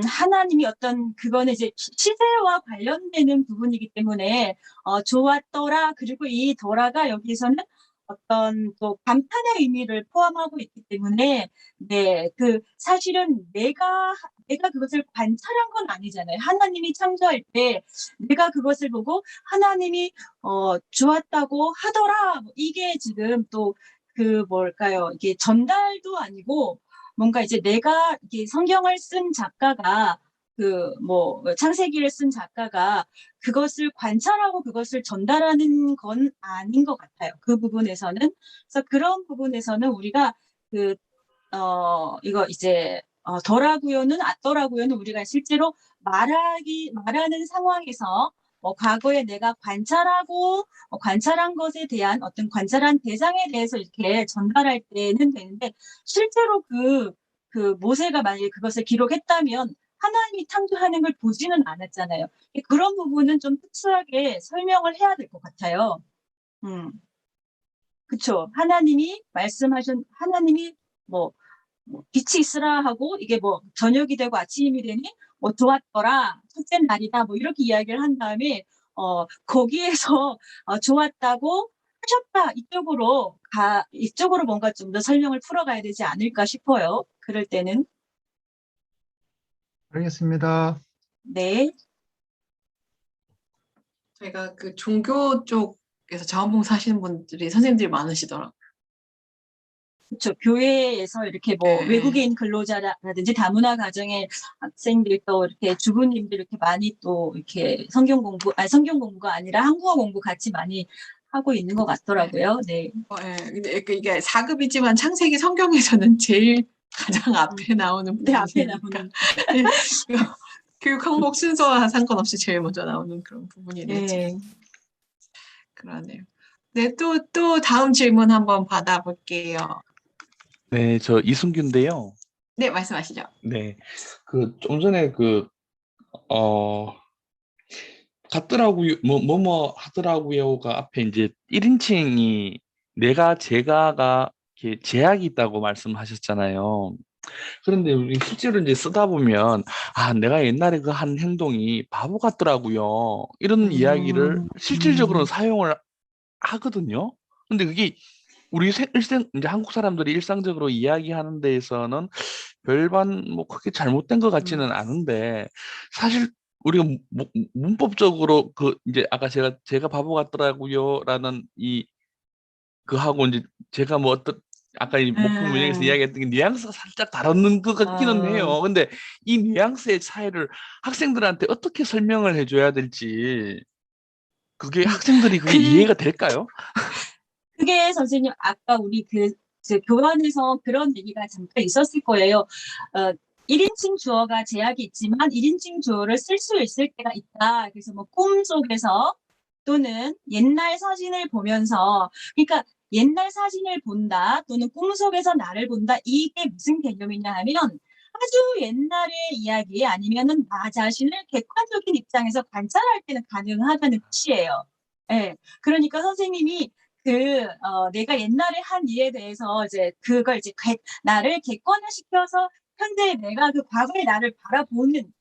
하나님이 어떤 그거는 이제 시제와 관련되는 부분이기 때문에 좋았더라. 그리고 이 더라가 여기서는 어떤 또 감탄의 의미를 포함하고 있기 때문에 네, 그 사실은 내가 그것을 관찰한 건 아니잖아요. 하나님이 창조할 때 내가 그것을 보고 하나님이 좋았다고 하더라. 뭐 이게 지금 또 그 뭘까요? 이게 전달도 아니고 뭔가 이제 내가 이게 성경을 쓴 작가가 그 뭐 창세기를 쓴 작가가 그것을 관찰하고 그것을 전달하는 건 아닌 것 같아요. 그 부분에서는. 그래서 그런 부분에서는 우리가 이거 이제 더라고요는 아더라고요는 우리가 실제로 말하는 상황에서 과거에 내가 관찰하고 관찰한 것에 대한 어떤 관찰한 대상에 대해서 이렇게 전달할 때는 되는데 실제로 그 모세가 만약에 그것을 기록했다면 하나님이 창조하는 걸 보지는 않았잖아요. 그런 부분은 좀 특수하게 설명을 해야 될 것 같아요. 그쵸. 하나님이 뭐 빛이 있으라 하고 이게 뭐 저녁이 되고 아침이 되니 뭐 좋았더라 첫째 날이다 뭐 이렇게 이야기를 한 다음에 거기에서 좋았다고 하셨다 이쪽으로 뭔가 좀 더 설명을 풀어가야 되지 않을까 싶어요. 그럴 때는 알겠습니다. 네. 저희가 그 종교 쪽에서 자원봉사 하시는 분들이 선생님들이 많으시더라고요. 그렇죠. 교회에서 이렇게 뭐 네. 외국인 근로자라든지 다문화 가정의 학생들 또 이렇게 주부님들 이렇게 많이 또 이렇게 성경 공부가 아니라 한국어 공부 같이 많이 하고 있는 것 같더라고요. 네. 예. 근데 이게 4급이지만 창세기 성경에서는 제일 가장 앞에 나오는 네, 앞에 부분이니까. 나오는. 예. 교육 항목 순서와 상관없이 제일 먼저 나오는 그런 부분이네요. 네. 그러네요. 네, 또 다음 질문 한번 받아볼게요. 네, 저 이승규인데요. 네, 말씀하시죠. 네, 좀 전에 같더라고요, 뭐뭐 하더라고요가 앞에 이제 1인칭이 제가가 이렇게 제약이 있다고 말씀하셨잖아요. 그런데 우리 실제로 이제 쓰다 보면, 내가 옛날에 그 한 행동이 바보 같더라고요. 이런 이야기를 실질적으로 사용을 하거든요. 근데 그게 우리 이제 한국 사람들이 일상적으로 이야기하는 데에서는 별반 뭐 크게 잘못된 것 같지는 않은데 사실 우리가 문법적으로 이제 아까 제가 바보 같더라고요라는 그하고 이제 제가 뭐 아까 이 목표 문장에서 이야기했던 게 뉘앙스가 살짝 다른 것 같기는 해요. 근데 이 뉘앙스의 차이를 학생들한테 어떻게 설명을 해줘야 될지 그게 학생들이 그게 이해가 될까요? 그게 선생님 아까 우리 교환에서 그런 얘기가 잠깐 있었을 거예요. 1인칭 주어가 제약이 있지만 1인칭 주어를 쓸 수 있을 때가 있다. 그래서 뭐 꿈속에서 또는 옛날 사진을 보면서 그러니까 옛날 사진을 본다 또는 꿈속에서 나를 본다 이게 무슨 개념이냐 하면 아주 옛날의 이야기 아니면은 나 자신을 객관적인 입장에서 관찰할 때는 가능하다는 뜻이에요. 예. 그러니까 선생님이 내가 옛날에 한 일에 대해서 이제 그걸 이제 나를 객관화시켜서 현재 내가 그 과거의 나를 바라보는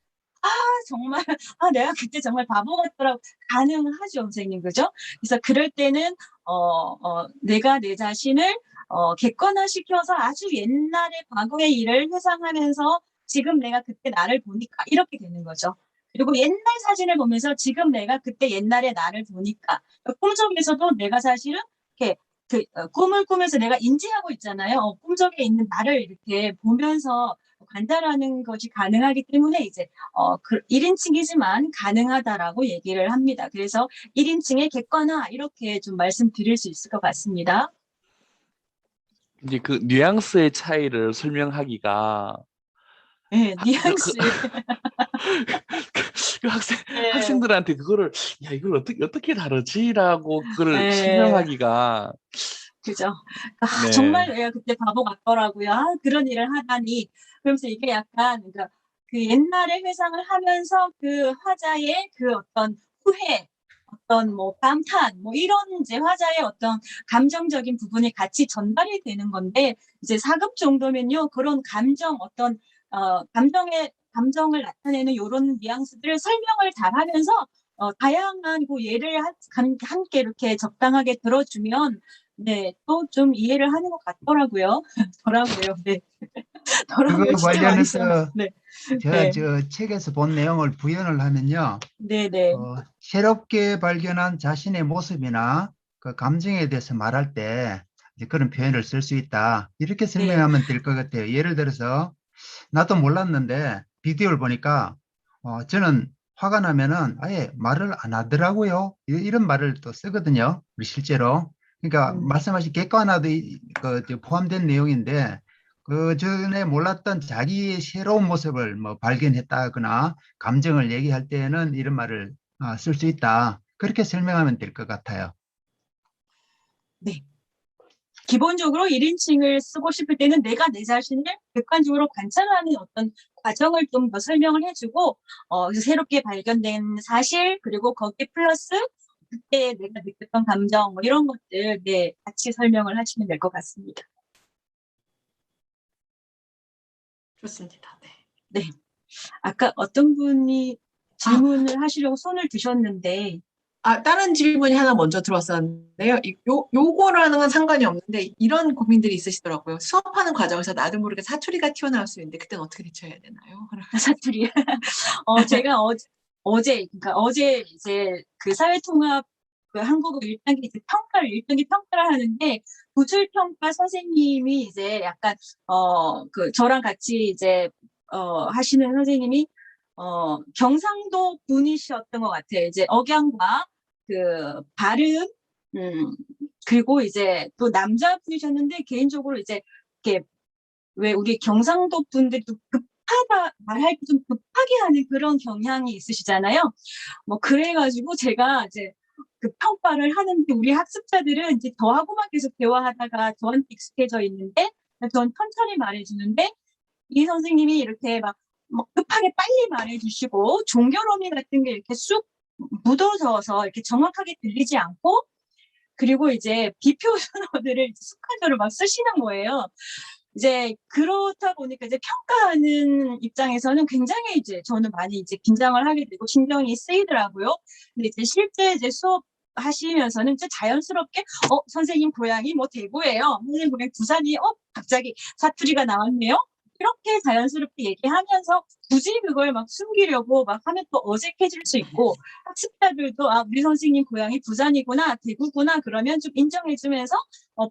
정말 내가 그때 정말 바보 같더라고 가능하죠, 선생님. 그죠? 그래서 그럴 때는 내가 내 자신을 객관화시켜서 아주 옛날의 과거의 일을 회상하면서 지금 내가 그때 나를 보니까 이렇게 되는 거죠. 그리고 옛날 사진을 보면서 지금 내가 그때 옛날의 나를 보니까 꿈속에서도 내가 사실은 이렇게 꿈을 꾸면서 내가 인지하고 있잖아요. 꿈속에 있는 나를 이렇게 보면서 관찰하는 것이 가능하기 때문에 이제 1인칭이지만 가능하다라고 얘기를 합니다. 그래서 1인칭의 객관화 이렇게 좀 말씀드릴 수 있을 것 같습니다. 이제 그 뉘앙스의 차이를 설명하기가 네, 하- 뉘앙스. 그 네. 학생들한테 그거를 야 이걸 어떻게 다르지라고 그거를 네. 설명하기가 그죠. 네. 정말 내가 그때 바보 같더라고요. 그런 일을 하다니. 그러면서 이게 약간, 그러니까 그 옛날의 회상을 하면서 그 화자의 그 어떤 후회, 어떤 뭐 감탄, 뭐 이런 이제 화자의 어떤 감정적인 부분이 같이 전달이 되는 건데, 이제 4급 정도면요, 그런 감정, 어떤, 감정을 나타내는 이런 뉘앙스들을 설명을 잘 하면서, 다양한 그 예를 함께 이렇게 적당하게 들어주면, 네, 또 좀 이해를 하는 것 같더라고요. 네. 더라고요. 그거 진짜 많이 관련해서 써요. 네. 제가 네. 저 책에서 본 내용을 부연을 하면요. 네네. 새롭게 발견한 자신의 모습이나 그 감정에 대해서 말할 때 이제 그런 표현을 쓸 수 있다. 이렇게 네. 설명하면 될 것 같아요. 예를 들어서 나도 몰랐는데 비디오를 보니까 저는 화가 나면은 아예 말을 안 하더라고요. 이런 말을 또 쓰거든요. 우리 실제로. 그러니까 말씀하신 객관화도 포함된 내용인데 그 전에 몰랐던 자기의 새로운 모습을 뭐 발견했다거나 감정을 얘기할 때는 이런 말을 쓸 수 있다. 그렇게 설명하면 될 것 같아요. 네. 기본적으로 1인칭을 쓰고 싶을 때는 내가 내 자신을 객관적으로 관찰하는 어떤 과정을 좀 더 설명을 해주고, 새롭게 발견된 사실, 그리고 거기에 플러스 그때 내가 느꼈던 감정, 뭐 이런 것들, 네, 같이 설명을 하시면 될 것 같습니다. 좋습니다. 네. 네. 아까 어떤 분이 질문을 하시려고 손을 드셨는데, 다른 질문이 하나 먼저 들어왔었는데요. 요거랑은 상관이 없는데 이런 고민들이 있으시더라고요. 수업하는 과정에서 나도 모르게 사투리가 튀어나올 수 있는데 그때는 어떻게 대처해야 되나요? 사투리. 제가 그러니까 어제 이제 그 사회통합 그 한국어 1단계 이제 1단계 평가를 하는데 구술평가 선생님이 이제 약간 그 저랑 같이 이제 하시는 선생님이 경상도 분이셨던 것 같아요. 이제 억양과 그 발음, 그리고 이제 또 남자분이셨는데 개인적으로 이제 이렇게 왜 우리 경상도 분들이 또 급하다 말할 때 좀 급하게 하는 그런 경향이 있으시잖아요. 뭐 그래가지고 제가 이제 그 평가를 하는데 우리 학습자들은 이제 저하고만 계속 대화하다가 저한테 익숙해져 있는데 전 천천히 말해주는데 이 선생님이 이렇게 막 급하게 빨리 말해주시고 종결어미 같은 게 이렇게 쑥 묻어져서 이렇게 정확하게 들리지 않고 그리고 이제 비표 순어들을 습관적으로 막 쓰시는 거예요. 이제 그렇다 보니까 이제 평가하는 입장에서는 굉장히 이제 저는 많이 이제 긴장을 하게 되고 신경이 쓰이더라고요. 근데 이제 실제 이제 수업 하시면서는 이제 자연스럽게 선생님 고향이 뭐 대구예요. 선생님 고향 부산이 갑자기 사투리가 나왔네요. 이렇게 자연스럽게 얘기하면서 굳이 그걸 막 숨기려고 막 하면 또 어색해질 수 있고 학습자들도 우리 선생님 고향이 부산이구나 대구구나 그러면 좀 인정해주면서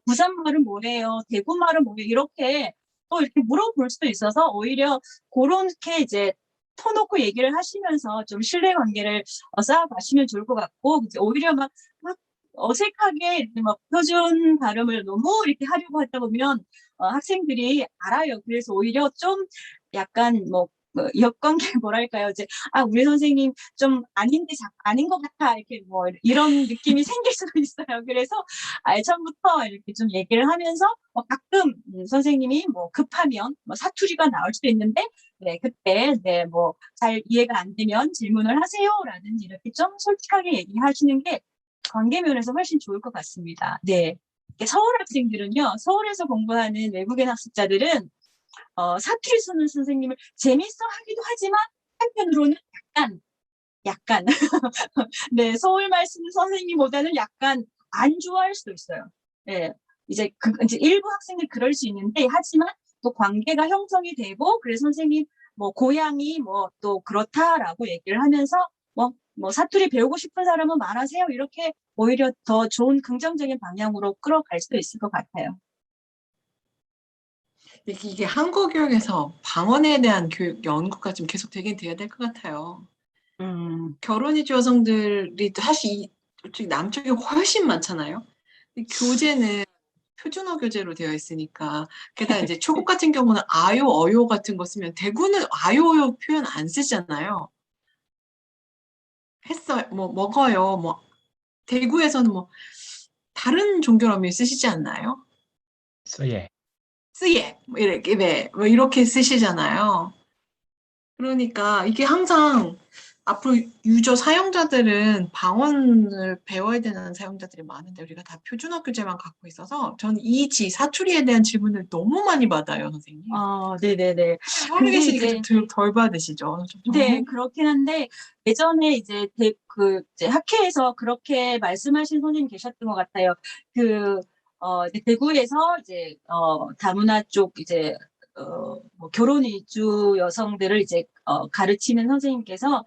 부산 말은 뭐예요 대구 말은 뭐예요 이렇게 또 이렇게 물어볼 수도 있어서 오히려 그렇게 이제 터놓고 얘기를 하시면서 좀 신뢰관계를 쌓아가시면 좋을 것 같고 이제 오히려 막 어색하게 이렇게 막 표준 발음을 너무 이렇게 하려고 하다 보면 학생들이 알아요. 그래서 오히려 좀 약간 역관계 뭐랄까요. 이제 우리 선생님 좀 아닌 것 같아. 이렇게 뭐 이런 느낌이 생길 수도 있어요. 그래서 처음부터 이렇게 좀 얘기를 하면서 가끔 선생님이 뭐 급하면 사투리가 나올 수도 있는데 네, 그때 네, 뭐 잘 이해가 안 되면 질문을 하세요라든지 이렇게 좀 솔직하게 얘기하시는 게 관계면에서 훨씬 좋을 것 같습니다. 네. 서울 학생들은요, 서울에서 공부하는 외국인 학습자들은 사투리 쓰는 선생님을 재밌어 하기도 하지만 한편으로는 약간 네, 서울말 쓰는 선생님보다는 약간 안 좋아할 수도 있어요. 네. 이제 이제 일부 학생들 그럴 수 있는데 하지만 또 관계가 형성이 되고 그래서 선생님 뭐 고향이 뭐 또 그렇다라고 얘기를 하면서 뭐 사투리 배우고 싶은 사람은 말하세요. 이렇게 오히려 더 좋은 긍정적인 방향으로 끌어갈 수도 있을 것 같아요. 이게 한국 교육에서 방언에 대한 교육 연구가 좀 계속 되긴 돼야 될 것 같아요. 결혼이주 여성들이 사실 솔직히 남쪽이 훨씬 많잖아요. 교재는 표준어 교재로 되어 있으니까 게다가 이제 초급 같은 경우는 아요, 어요 같은 거 쓰면 대구는 아요, 어요 표현 안 쓰잖아요. 했어요, 뭐 먹어요, 뭐 대구에서는 뭐 다른 종교라면 쓰시지 않나요? 쓰예. 쓰예 뭐 이렇게 뭐 이렇게 쓰시잖아요. 그러니까 이게 항상 앞으로 유저 사용자들은 방언을 배워야 되는 사용자들이 많은데 우리가 다 표준어 교재만 갖고 있어서 저는 사투리에 대한 질문을 너무 많이 받아요, 선생님. 네네네. 서울에 근데 계시니까 이제 좀 덜 받으시죠? 네, 그렇긴 한데 예전에 이제 이제 학회에서 그렇게 말씀하신 선생님 계셨던 것 같아요. 이제 대구에서 이제 다문화 쪽 이제 뭐 결혼 이주 여성들을 이제 가르치는 선생님께서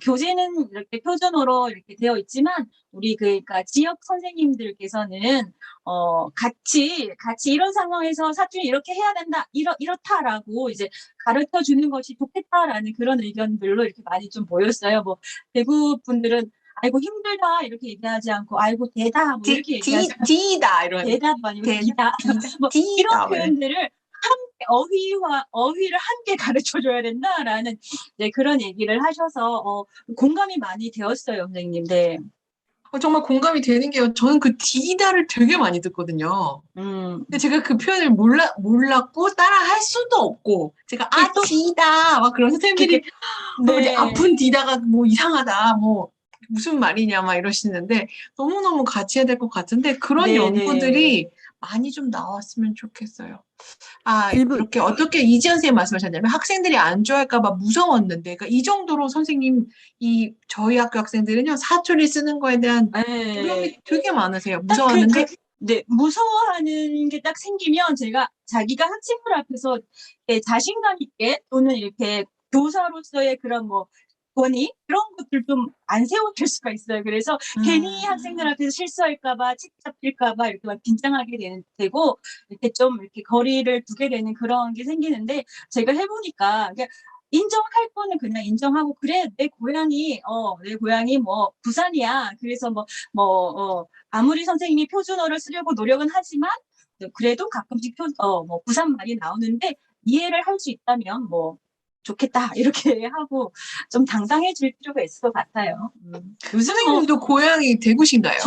교재는 이렇게 표준어로 이렇게 되어 있지만 우리 그러니까 지역 선생님들께서는 같이 이런 상황에서 사투리 이렇게 해야 된다 이렇다라고 이제 가르쳐 주는 것이 좋겠다라는 그런 의견들로 이렇게 많이 좀 보였어요. 뭐 대구 분들은 아이고 힘들다 이렇게 얘기하지 않고 아이고 대다 뭐 이렇게 얘기하지 않고 디다 이런 대다도 아니고 디다 뭐 이런 표현들을 함께 어휘를 함께 가르쳐 줘야 된다라는 그런 얘기를 하셔서 공감이 많이 되었어요, 선생님. 네. 정말 공감이 되는 게요. 저는 그 디다를 되게 많이 듣거든요. 근데 제가 그 표현을 몰랐고 따라 할 수도 없고 제가 디다 막 그런 선생님들이 네. 아픈 디다가 뭐 이상하다 뭐 무슨 말이냐 막 이러시는데 너무너무 같이 해야 될 것 같은데 그런 네, 연구들이 많이 좀 나왔으면 좋겠어요. 질문. 이렇게 어떻게 이지연 선생님 말씀하셨냐면 학생들이 안 좋아할까 봐 무서웠는데 그러니까 이 정도로 선생님 저희 학교 학생들은요 사투리 쓰는 거에 대한 두려움이 되게 많으세요. 무서워하는데 네, 무서워하는 게 딱 생기면 자기가 학생들 앞에서 자신감 있게 또는 이렇게 교사로서의 그런 뭐 권위 그런 것들 좀 안 세워질 수가 있어요. 그래서 괜히 학생들 앞에서 실수할까봐 책 잡힐까봐 이렇게 막 긴장하게 되고 이렇게 좀 이렇게 거리를 두게 되는 그런 게 생기는데 제가 해보니까 인정할 거는 그냥 인정하고 그래 내 고향이 뭐 부산이야. 그래서 아무리 선생님이 표준어를 쓰려고 노력은 하지만 그래도 가끔씩 뭐 부산 말이 나오는데 이해를 할 수 있다면 뭐 좋겠다 이렇게 하고 좀 당당해질 필요가 있을 것 같아요. 선생님도 고향이 대구신가요?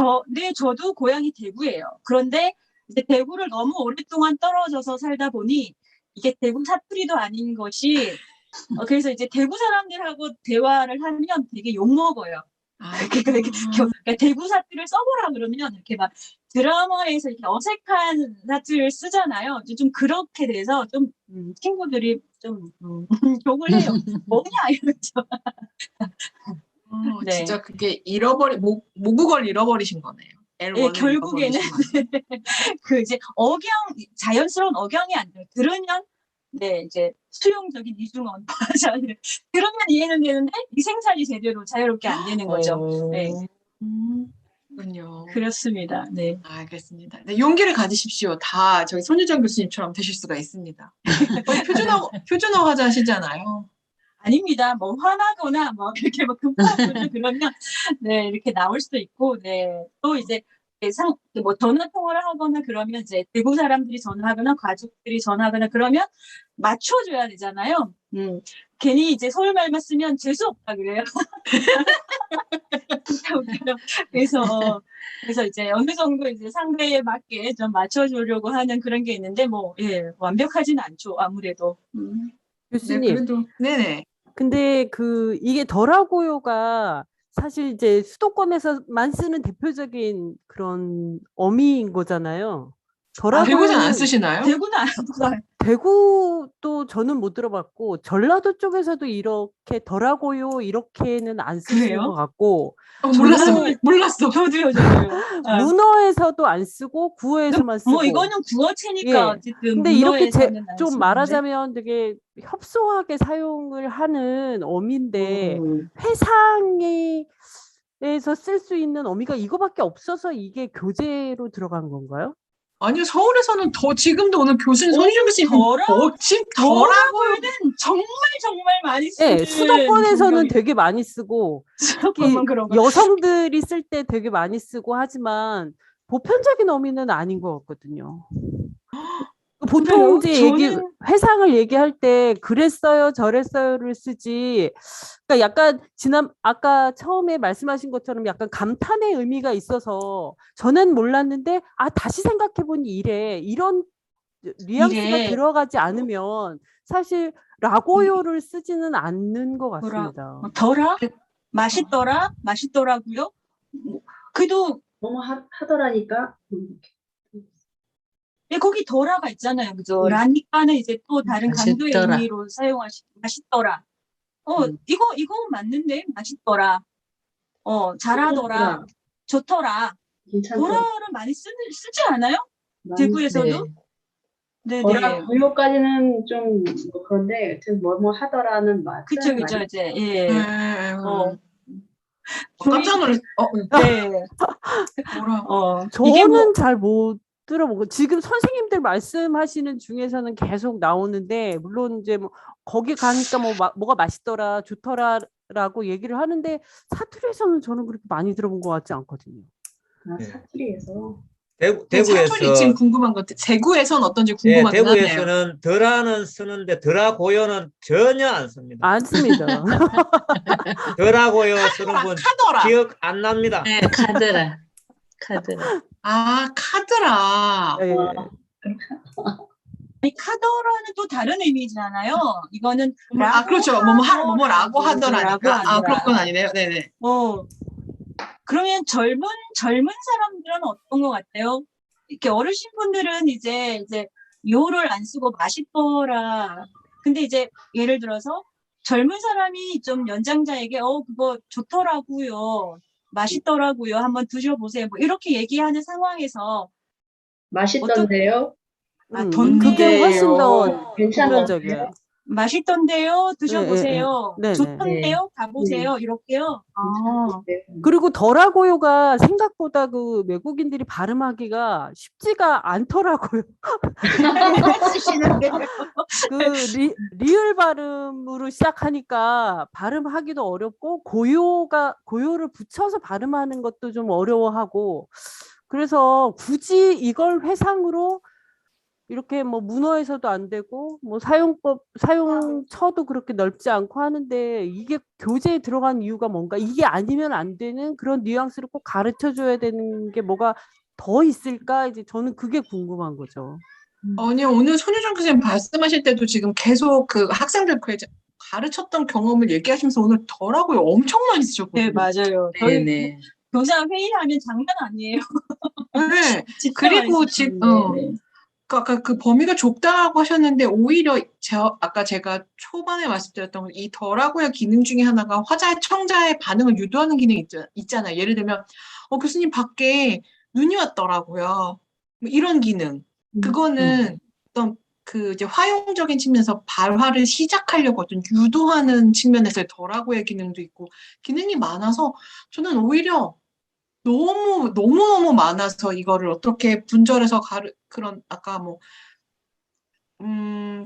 저도 고향이 대구예요. 그런데 이제 대구를 너무 오랫동안 떨어져서 살다 보니 이게 대구 사투리도 아닌 것이 그래서 이제 대구 사람들하고 대화를 하면 되게 욕먹어요. 그러니까 대구 사투리를 써보라 그러면 이렇게 막 드라마에서 이렇게 어색한 사투리를 쓰잖아요. 좀 그렇게 돼서 좀 친구들이 좀 욕을 해요. 뭐냐 이러죠. 네. 진짜 그게 모국어를 잃어버리신 거네요. 예, 결국에는 이제 자연스러운 억양이 안 돼요. 들으면 이제 수용적인 이중언어 들으면 이해는 되는데 이 생산이 제대로 자유롭게 안 되는 거죠. 네. 그렇군요. 그렇습니다. 네. 알겠습니다. 네, 용기를 가지십시오. 다 저희 손유정 교수님처럼 되실 수가 있습니다. 표준어 하자 하시잖아요. 아닙니다. 뭐 화나거나 뭐 이렇게 뭐 급하거나 그러면 이렇게 나올 수도 있고 또 이제 뭐 전화 통화를 하거나 그러면 이제 대구 사람들이 전화하거나 가족들이 전화하거나 그러면 맞춰줘야 되잖아요. 괜히 이제 서울 말만 쓰면 재수 없다 그래요. 그래서 이제 어느 정도 이제 상대에 맞게 좀 맞춰주려고 하는 그런 게 있는데 완벽하진 않죠 아무래도. 교수님. 그래도 네네. 근데 이게 덜하고요가 사실 이제 수도권에서만 쓰는 대표적인 그런 어미인 거잖아요. 대구에서는 안 덜하고요는 쓰시나요? 대구는 안 써요. 대구도 저는 못 들어봤고 전라도 쪽에서도 이렇게 덜하고요 이렇게는 안 쓰시는 것 그래요? 같고 몰랐어. 문어, 몰랐어. 저도요. 문어에서도 안 쓰고 구어에서만 쓰고. 뭐 이거는 구어체니까 예. 어쨌든 근데 이렇게 문어에서는 안 좀 쓰는데. 말하자면 되게 협소하게 사용을 하는 어미인데 음. 회상에서 쓸 수 있는 어미가 이거밖에 없어서 이게 교재로 들어간 건가요? 아니요, 서울에서는 지금도 오늘 교수님, 오, 손희정 교수님, 지금 더라고요. 더라고요는 정말 많이 쓰는 네, 수도권에서는 성경이- 되게 많이 쓰고 수도권만 그런가? 여성들이 쓸 때 되게 많이 쓰고 하지만 보편적인 어미는 아닌 것 같거든요. 보통 그래요? 이제 회상을 얘기할 때 그랬어요, 저랬어요를 쓰지. 그러니까 약간 아까 처음에 말씀하신 것처럼 약간 감탄의 의미가 있어서 저는 몰랐는데 다시 생각해 보니 이런 뉘앙스가 이래. 들어가지 않으면 사실 라고요를 쓰지는 않는 것 같습니다. 더라? 맛있더라고요? 그래도 너무 하더라니까. 예, 거기 더라가 있잖아요. 그죠? 라니까는 이제 또 다른 강조의 맛있더라. 의미로 맛있더라. 음. 이거 맞는데? 맛있더라. 잘하더라. 좋더라. 괜찮죠? 더라를 많이 쓰지 않아요? 대구에서도? 네네. 고요까지는 좀 그런데 뭐뭐 하더라는 맛. 그쵸. 이제, 예. 깜짝 놀랐어. 네. 뭐라고? 이게 저는 잘 못 들어보고 지금 선생님들 말씀하시는 중에서는 계속 나오는데 물론 이제 뭐 거기 가니까 뭐가 맛있더라 좋더라라고 얘기를 하는데 사투리에서는 저는 그렇게 많이 들어본 것 같지 않거든요. 사투리에서. 사투리 대구에서 지금 궁금한 것 같아. 대구에서는 어떤지 네, 궁금하긴 하네요. 대구에서는 덜하는 쓰는데 덜하고요는 전혀 안 씁니다. 안 씁니다. 덜하고요 쓰는 분 카더라. 기억 안 납니다. 네, 카드라. 카드라. 예. 아니, 카더라는 또 다른 의미잖아요. 이거는 그렇죠. 뭐뭐라고 하더라니까. 하더라. 그런 건 아니네요. 네네. 그러면 젊은 사람들은 어떤 것 같아요? 이렇게 어르신 분들은 이제 요를 안 쓰고 맛있더라. 근데 이제 예를 들어서 젊은 사람이 좀 연장자에게 그거 좋더라고요. 맛있더라고요. 한번 드셔보세요. 뭐 이렇게 얘기하는 상황에서 맛있던데요? 그게 훨씬 더 괜찮던데요? 보편적이에요. 맛있던데요. 드셔보세요. 네네. 좋던데요. 가보세요. 이렇게요. 그리고 덜하고요가 생각보다 그 외국인들이 발음하기가 쉽지가 않더라고요. 그 리을 발음으로 시작하니까 발음하기도 어렵고 고요를 붙여서 발음하는 것도 좀 어려워하고 그래서 굳이 이걸 회상으로 이렇게 뭐 문어에서도 안 되고 뭐 사용처도 그렇게 넓지 않고 하는데 이게 교재에 들어간 이유가 뭔가 이게 아니면 안 되는 그런 뉘앙스를 꼭 가르쳐 줘야 되는 게 뭐가 더 있을까 이제 저는 그게 궁금한 거죠. 아니요, 오늘 손유정 교수님 말씀하실 때도 지금 계속 그 학생들 가르쳤던 경험을 얘기하시면서 오늘 덜하고요 엄청 많이 쓰셨거든요. 네, 맞아요. 저희 교사 회의하면 장난 아니에요. 네. 진짜 그리고 많이 지금 쓰는데. 아까 그 범위가 좁다고 하셨는데 오히려 아까 제가 초반에 말씀드렸던 이 덜하고요 기능 중에 하나가 화자의 청자의 반응을 유도하는 기능이 있잖아요. 예를 들면 교수님 밖에 눈이 왔더라고요. 뭐 이런 기능. 그거는 어떤 그 이제 화용적인 측면에서 발화를 시작하려고 어떤 유도하는 측면에서의 덜하고요 기능도 있고 기능이 많아서 저는 오히려 너무 많아서 이거를 어떻게 분절해서 그런 아까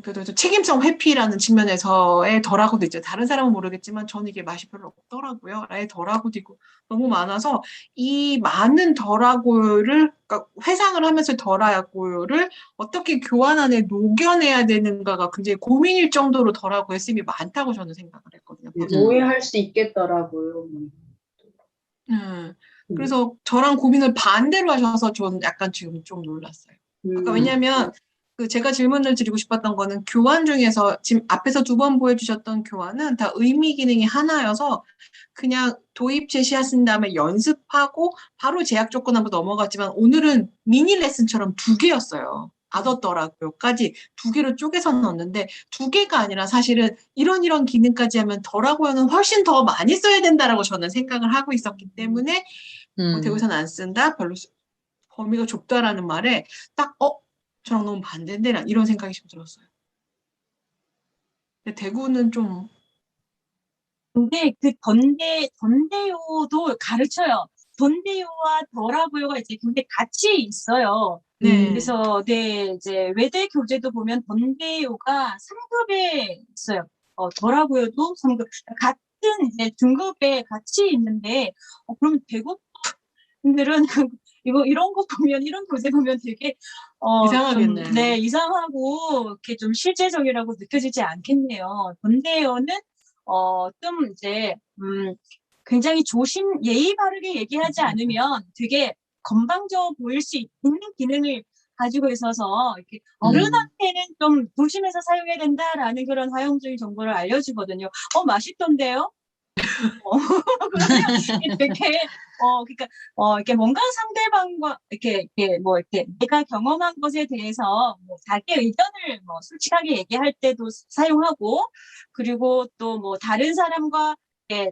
그래도 책임성 회피라는 측면에서의 덜하고도 있죠. 다른 사람은 모르겠지만 저는 이게 맛이 별로 없더라고요. 아예 덜하고도 있고 너무 많아서 이 많은 덜하고를 그러니까 회상을 하면서 덜하고를 어떻게 교환 안에 녹여내야 되는가가 굉장히 고민일 정도로 덜하고의 쓰임이 많다고 저는 생각을 했거든요. 오해할 수 있겠더라고요. 그래서 저랑 고민을 반대로 하셔서 저는 약간 지금 좀 놀랐어요. 아까 왜냐하면 제가 질문을 드리고 싶었던 거는 교환 중에서 지금 앞에서 2번 보여주셨던 교환은 다 의미 기능이 하나여서 그냥 도입 제시하 쓴 다음에 연습하고 바로 제약 조건 한번 넘어갔지만 오늘은 미니 레슨처럼 2개였어요. 아더더라고요까지 2개로 쪼개서 넣었는데 2개가 아니라 사실은 이런 기능까지 하면 더라고요는 훨씬 더 많이 써야 된다라고 저는 생각을 하고 있었기 때문에 뭐 대우선 안 쓴다, 별로 범위가 좁다라는 말에 딱 저랑 너무 반대인데 이런 생각이 좀 들었어요. 근데 대구는 좀 근데 그 던데요도 가르쳐요. 던데요와 더라고요가 이제 굉장히 같이 있어요. 네. 그래서 이제 외대 교재도 보면 던데요가 3급에 있어요. 더라고요도 3급. 같은 이제 등급에 같이 있는데 그럼 대구 분들은 이런 거 보면 이런 교재 보면 되게 이상하겠네. 좀, 네, 이상하고 이렇게 좀 실제적이라고 느껴지지 않겠네요. 던데요는 좀 이제 굉장히 예의 바르게 얘기하지 않으면 되게 건방져 보일 수 있는 기능을 가지고 있어서 이렇게 어른한테는 좀 조심해서 사용해야 된다라는 그런 사용적인 정보를 알려주거든요. 맛있던데요? 그러면 되게 그러니까 이렇게 뭔가 상대방과 이렇게 내가 경험한 것에 대해서 뭐 자기 의견을 뭐 솔직하게 얘기할 때도 사용하고 그리고 또 뭐 다른 사람과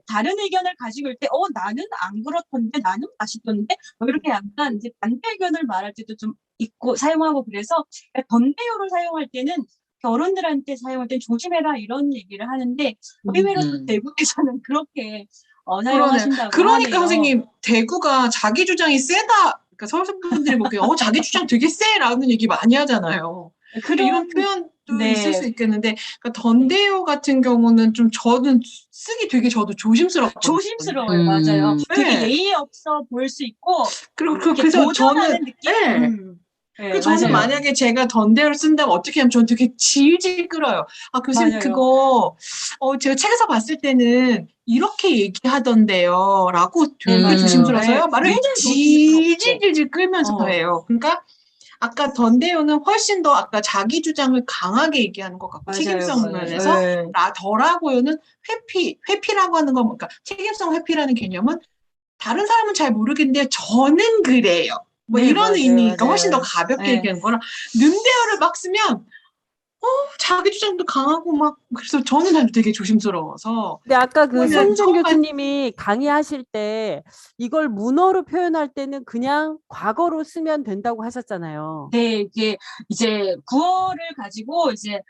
다른 의견을 가지고 있을 때 나는 안 그렇던데 나는 맛있던데 뭐 이렇게 약간 이제 반대 의견을 말할 때도 좀 있고 사용하고 그래서 던데요를 사용할 때는 어른들한테 사용할 땐 조심해라 이런 얘기를 하는데 의외로 또 대구에서는 그렇게 사용하신다고 그러니까 하네요. 선생님 대구가 자기 주장이 세다. 그러니까 서울 분들이 보기에 자기 주장 되게 세라는 얘기 많이 하잖아요. 이런 표현도 있을 수 있겠는데 그러니까 던데요 같은 경우는 좀 저는 쓰기 되게 저도 조심스럽거든요. 조심스러워요, 맞아요. 되게 예의 없어 보일 수 있고 그리고 이렇게 그래서 도전하는 저는 느낌. 그 저는 맞아요. 만약에 제가 던데요를 쓴다면 어떻게 하면 저는 되게 질질 끌어요. 교수님 맞아요. 그거 제가 책에서 봤을 때는 이렇게 얘기하던데요 라고 되게 맞아요. 조심스러워서요. 말을 굉장히 질질 끌면서 해요. 그러니까 아까 던데요는 훨씬 더 아까 자기 주장을 강하게 얘기하는 것 같고 책임성 면에서 더라고요는 회피라고 하는 건 그러니까 책임성 회피라는 개념은 다른 사람은 잘 모르겠는데 저는 그래요. 뭐 이런 의미니까 훨씬 더 가볍게 얘기하는 거라 는데요를 막 쓰면 자기 주장도 강하고 막 그래서 저는 되게 조심스러워서. 근데 아까 그 손준 처음 교수님이 강의하실 때 이걸 문어로 표현할 때는 그냥 과거로 쓰면 된다고 하셨잖아요. 네, 이게 이제 구어를 가지고 이제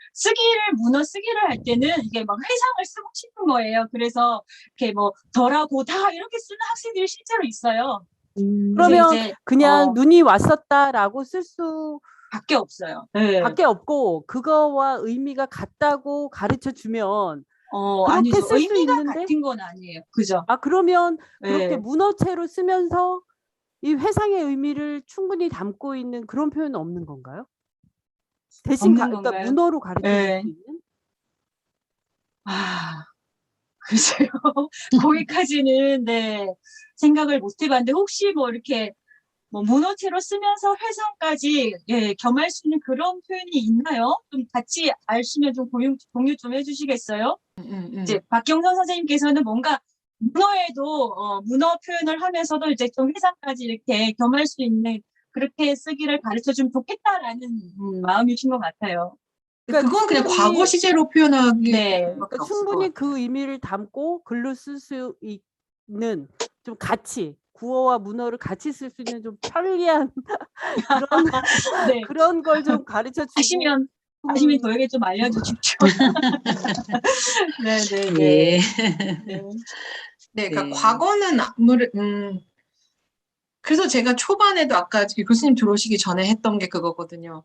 문어 쓰기를 할 때는 이게 막 회상을 쓰고 싶은 거예요. 그래서 이렇게 뭐 더라고다 이렇게 쓰는 학생들이 실제로 있어요. 그러면 이제 그냥 눈이 왔었다라고 쓸 수 밖에 없어요. 네. 밖에 없고 그거와 의미가 같다고 가르쳐 주면 아니죠. 그렇게 쓸 수 의미가 있는데 같은 건 아니에요. 그죠? 그러면 네. 그렇게 문어체로 쓰면서 이 회상의 의미를 충분히 담고 있는 그런 표현은 없는 건가요? 대신 없는 그러니까 건가요? 문어로 가르쳐 줄 네. 수 있는? 글쎄요. 거기까지는 생각을 못 해봤는데 혹시 뭐 이렇게 뭐 문어체로 쓰면서 회상까지 겸할 수 있는 그런 표현이 있나요? 좀 같이 아시면 좀 공유 좀 해주시겠어요? 이제 박경선 선생님께서는 뭔가 문어에도 문어 표현을 하면서도 이제 좀 회상까지 이렇게 겸할 수 있는 그렇게 쓰기를 가르쳐 주면 좋겠다라는 마음이신 것 같아요. 그러니까 그건 그냥 과거 시제로 표현하기 그러니까 충분히 그 의미를 담고 글로 쓸 수 있는 좀 같이 구어와 문어를 같이 쓸 수 있는 좀 편리한 그런 걸 좀 가르쳐 주고 아시면 저에게 좀 알려주십시오. 네, 그러니까 과거는 그래서 제가 초반에도 아까 교수님 들어오시기 전에 했던 게 그거거든요.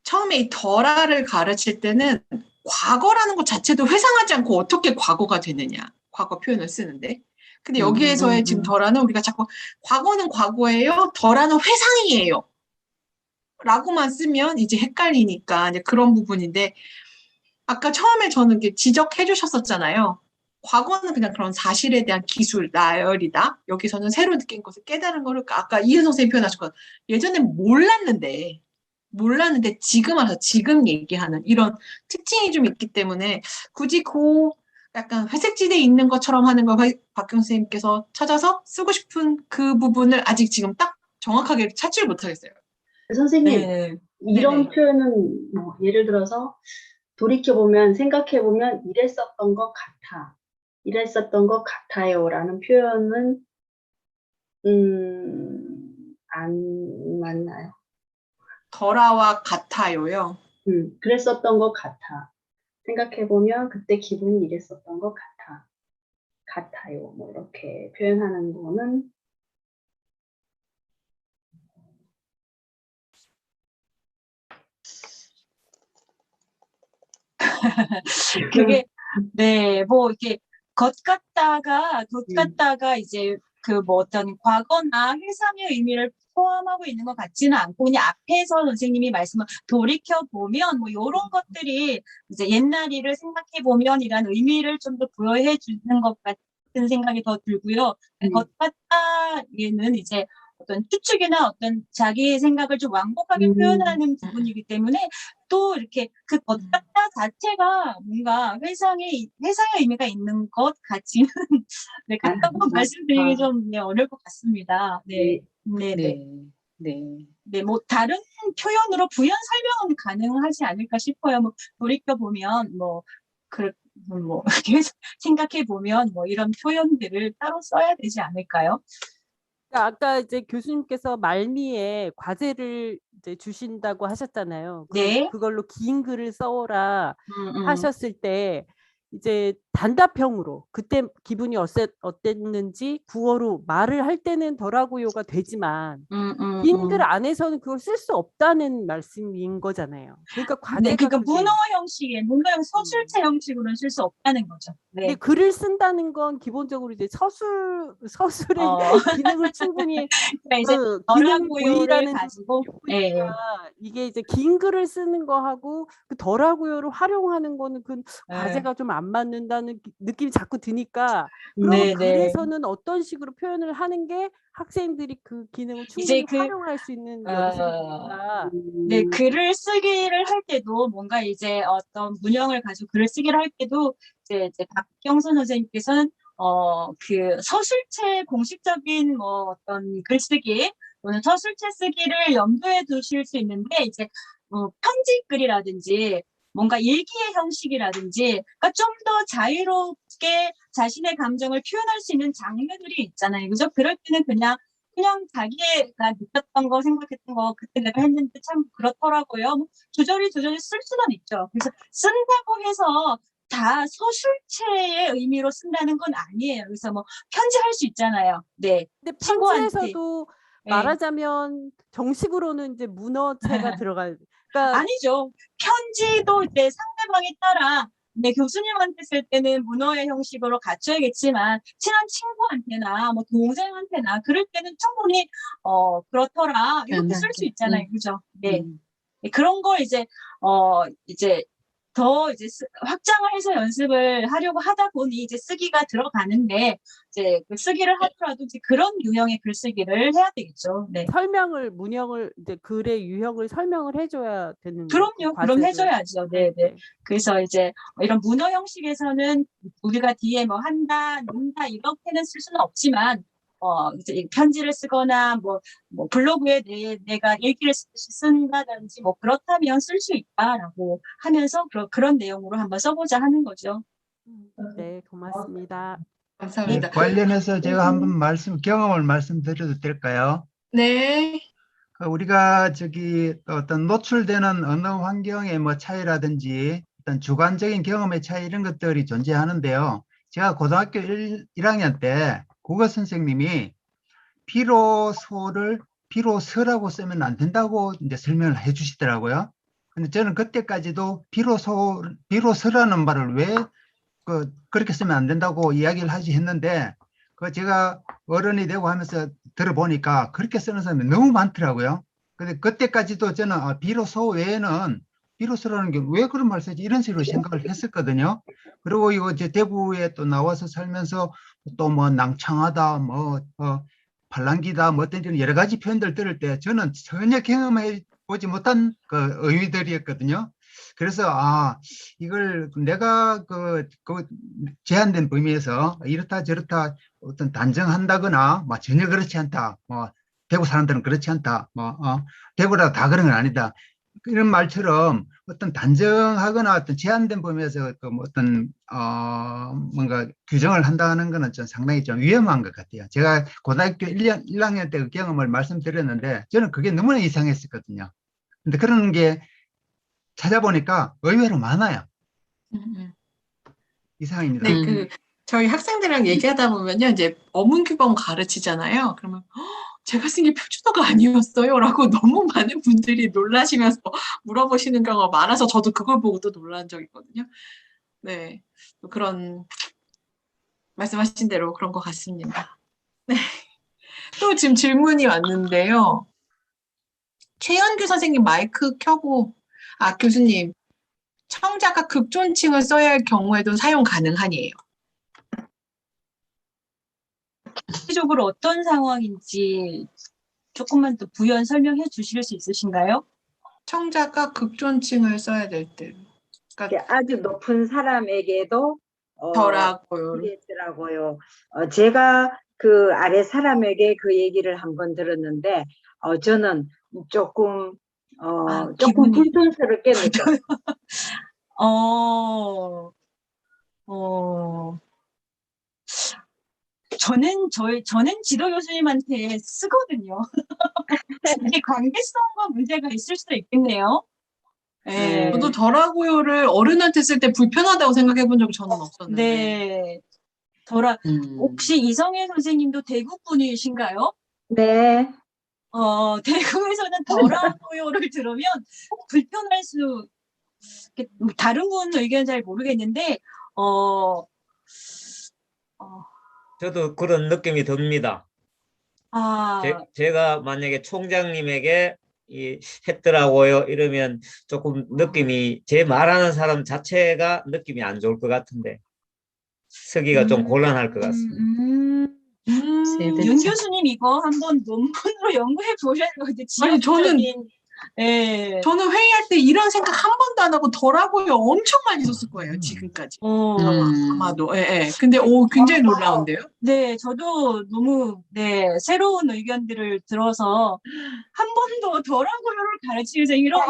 처음에 이 덜아를 가르칠 때는 과거라는 것 자체도 회상하지 않고 어떻게 과거가 되느냐. 과거 표현을 쓰는데. 근데 여기에서의 지금 덜아는 우리가 자꾸 과거는 과거예요. 덜아는 회상이에요. 라고만 쓰면 이제 헷갈리니까 이제 그런 부분인데 아까 처음에 저는 이렇게 지적해 주셨었잖아요. 과거는 그냥 그런 사실에 대한 기술, 나열이다. 여기서는 새로 느낀 것을 깨달은 거를 아까 이은 선생님이 표현하셨거든요. 예전엔 몰랐는데 몰랐는데 지금 와서 지금 얘기하는 이런 특징이 좀 있기 때문에 굳이 그 약간 회색지대에 있는 것처럼 하는 걸 박경 선생님께서 찾아서 쓰고 싶은 그 부분을 아직 지금 딱 정확하게 찾지를 못하겠어요. 선생님, 네. 이런 네네. 표현은 뭐 예를 들어서 돌이켜보면 생각해보면 이랬었던 것 같아. 이랬었던 것 같아요라는 표현은 안 맞나요? 더라와 같아요요. 그랬었던 것 같아. 생각해보면 그때 기분이 이랬었던 것 같아. 같아요. 뭐 이렇게 표현하는 거는 그게 네, 뭐 이렇게 것 같다가 이제 그 뭐 어떤 과거나 해상의 의미를 포함하고 있는 것 같지는 않고 그냥 앞에서 선생님이 말씀을 돌이켜 보면 뭐 이런 것들이 이제 옛날 일을 생각해 보면이라는 의미를 좀 더 부여해 주는 것 같은 생각이 더 들고요. 것 같다 얘는 이제 어떤 추측이나 어떤 자기의 생각을 좀 완곡하게 표현하는 부분이기 때문에 또 이렇게 그 것 같다 자체가 뭔가 회상의 의미가 있는 것 같지는 네, 같다고 말씀드리기 좀 네, 어려울 것 같습니다. 네, 네, 네, 네, 뭐 다른 표현으로 부연 설명은 가능하지 않을까 싶어요. 뭐 돌이켜 보면 뭐 생각해 보면 뭐 이런 표현들을 따로 써야 되지 않을까요? 그러니까 아까 이제 교수님께서 말미에 과제를 이제 주신다고 하셨잖아요. 네. 그걸로 긴 글을 써오라 하셨을 때 이제 단답형으로 그때 기분이 어땠는지 구어로 말을 할 때는 더라고요가 되지만 긴 글 안에서는 그걸 쓸 수 없다는 말씀인 거잖아요. 그러니까 네, 과제가 그러니까 그게 문어 서술체 형식으로는 쓸 수 없다는 거죠. 근데 네. 글을 쓴다는 건 기본적으로 이제 서술의 기능을 충분히 그러니까 이제 기능을 더라고요를 보이라는 가지고 보니까 이게 이제 긴 글을 쓰는 거하고 그 더라고요를 활용하는 거는 그 과제가 좀 안 맞는다는 느낌이 자꾸 드니까 그러면 글에서는 어떤 식으로 표현을 하는 게 학생들이 그 기능을 충분히 활용할 수 있는 여지가 네, 글을 쓰기를 할 때도 뭔가 이제 어떤 문형을 가지고 글을 쓰기를 할 때도 이제 박경선 선생님께서는 그 서술체 공식적인 뭐 어떤 글쓰기 또는 서술체 쓰기를 염두에 두실 수 있는데 이제 편집글이라든지 뭔가 일기의 형식이라든지 그러니까 좀 더 자유롭게 자신의 감정을 표현할 수 있는 장르들이 있잖아요. 그죠? 그럴 때는 그냥 자기가 느꼈던 거, 생각했던 거, 그때 내가 했는데 참 그렇더라고요. 뭐 조절이 쓸 수는 있죠. 그래서 쓴다고 해서 다 서술체의 의미로 쓴다는 건 아니에요. 그래서 뭐 편지할 수 있잖아요. 네. 근데 친구한테. 편지에서도 네. 말하자면 정식으로는 이제 문어체가 들어가요. 그러니까 아니죠. 편지도 이제 상대방에 따라 네, 교수님한테 쓸 때는 문어의 형식으로 갖춰야겠지만 친한 친구한테나 뭐 동생한테나 그럴 때는 충분히 그렇더라 이렇게 쓸 수 있잖아요. 그죠? 네. 네, 그런 걸 이제 더 이제 확장을 해서 연습을 하려고 하다 보니 이제 쓰기가 들어가는데 이제 그 쓰기를 하더라도 이제 그런 유형의 글쓰기를 해야 되겠죠. 네. 문형을 이제 글의 유형을 설명을 해줘야 되는 그럼요. 그럼 해줘야죠. 네, 네. 그래서 이제 이런 문어 형식에서는 우리가 뒤에 뭐 한다, 논다 이렇게는 쓸 수는 없지만 이제 편지를 쓰거나 뭐 블로그에 내가 일기를 쓴다든지 뭐 그렇다면 쓸 수 있다라고 하면서 그런 내용으로 한번 써보자 하는 거죠. 네, 고맙습니다. 감사합니다. 네, 관련해서 제가 한번 경험을 말씀드려도 될까요? 네. 우리가 어떤 노출되는 언어 환경의 뭐 차이라든지 어떤 주관적인 경험의 차이 이런 것들이 존재하는데요. 제가 고등학교 1학년 때 국어 선생님이 비로서라고 쓰면 안 된다고 이제 설명을 해 주시더라고요. 근데 저는 그때까지도 비로서라는 말을 왜 그렇게 쓰면 안 된다고 이야기를 하지 했는데 제가 어른이 되고 하면서 들어보니까 그렇게 쓰는 사람이 너무 많더라고요. 근데 그때까지도 저는 비로소 외에는 비로소라는 게 왜 그런 말 쓰지 이런 식으로 생각을 했었거든요. 그리고 이거 이제 대구에 또 나와서 살면서 또 뭐 낭창하다 팔랑기다 뭐 어떤 여러 가지 표현들 들을 때 저는 전혀 경험해 보지 못한 그 의미들이었거든요. 그래서 이걸 내가 그 제한된 범위에서 이렇다 저렇다 어떤 단정한다거나 뭐 전혀 그렇지 않다, 뭐 대구 사람들은 그렇지 않다, 뭐 대구라 다 그런 건 아니다, 이런 말처럼 어떤 단정하거나 어떤 제한된 범위에서 뭐 어떤 뭔가 규정을 한다는 것은 좀 상당히 좀 위험한 것 같아요. 제가 고등학교 1학년 때 그 경험을 말씀드렸는데 저는 그게 너무나 이상했었거든요. 근데 그런 게 찾아보니까 의외로 많아요. 이상입니다. 네, 저희 학생들이랑 얘기하다 보면요, 이제 어문규범 가르치잖아요. 그러면 제가 쓴 게 표준어가 아니었어요? 라고 너무 많은 분들이 놀라시면서 물어보시는 경우가 많아서 저도 그걸 보고도 놀란 적이 있거든요. 네, 그런 말씀하신 대로 그런 것 같습니다. 네, 또 지금 질문이 왔는데요. 최현규 선생님 마이크 켜고, 교수님, 청자가 극존칭을 써야 할 경우에도 사용 가능하니에요. 구체적으로 어떤 상황인지 조금만 더 부연 설명해 주실 수 있으신가요? 청자가 극존칭을 써야 될 때. 그러니까 아주 높은 사람에게도 더라고요. 이랬더라고요. 제가 그 아래 사람에게 그 얘기를 한번 들었는데 저는 조금 조금 기분이 불편스럽게 느꼈어요. 저는 지도 교수님한테 쓰거든요. 이게 관계성과 문제가 있을 수도 있겠네요. 네. 저도 더라고요를 어른한테 쓸 때 불편하다고 생각해 본 적이 저는 없었는데. 네. 혹시 이성애 선생님도 대구 분이신가요? 네. 대구에서는 더라고요를 들으면 불편할 수, 다른 분 의견 잘 모르겠는데, 저도 그런 느낌이 듭니다. 제가 만약에 총장님에게 했더라고요 이러면 조금 느낌이, 제 말하는 사람 자체가 느낌이 안 좋을 것 같은데 쓰기가 좀 곤란할 것 같습니다. 윤 교수님 이거 한번 논문으로 연구해 보셔야 될 것 같아요. 아니, 저는 회의할 때 이런 생각 한 번도 안 하고 더라고요 엄청 많이 썼을 거예요, 지금까지. 아마도. 예. 근데 굉장히 놀라운데요? 네, 저도 너무 새로운 의견들을 들어서 한 번도 더라고요를 가르치면서 이런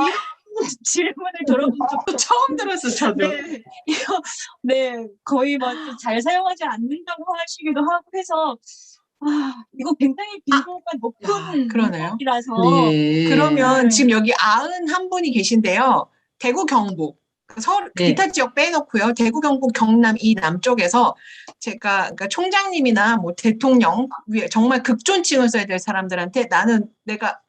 질문을 들어본 적도 처음 들었어요, 저도. 거의 잘 사용하지 않는다고 하시기도 하고 해서 이거 굉장히 빈도가 높은 그러네요. 이라서 그러면 지금 여기 91분이 계신데요. 대구 경북 서울 기타 지역 빼놓고요. 대구 경북 경남 이 남쪽에서 제가 그러니까 총장님이나 뭐 대통령 위에 정말 극존칭을 써야 될 사람들한테 나는 내가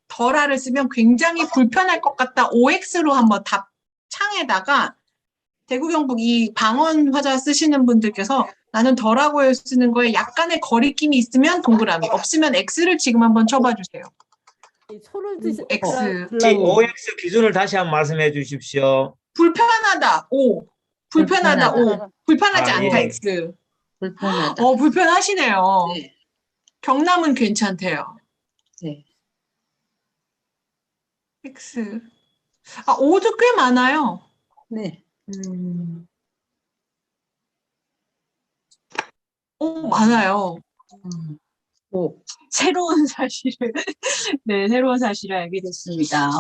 더라를 쓰면 굉장히 불편할 것 같다. OX로 한번 답 창에다가 대구 경북 이 방언 화자 쓰시는 분들께서 나는 더라고요 쓰는 거에 약간의 거리낌이 있으면 동그라미, 없으면 X를 지금 한번 쳐봐 주세요. 손을 드시 X. OX 기준을 다시 한번 말씀해 주십시오. 불편하다 O, 불편하다 O, 불편하지 않다 예. X. 불편하다. 불편하시네요. 네. 경남은 괜찮대요. 네. X. O도 꽤 많아요. 네. 많아요. 새로운 사실을 알게 됐습니다.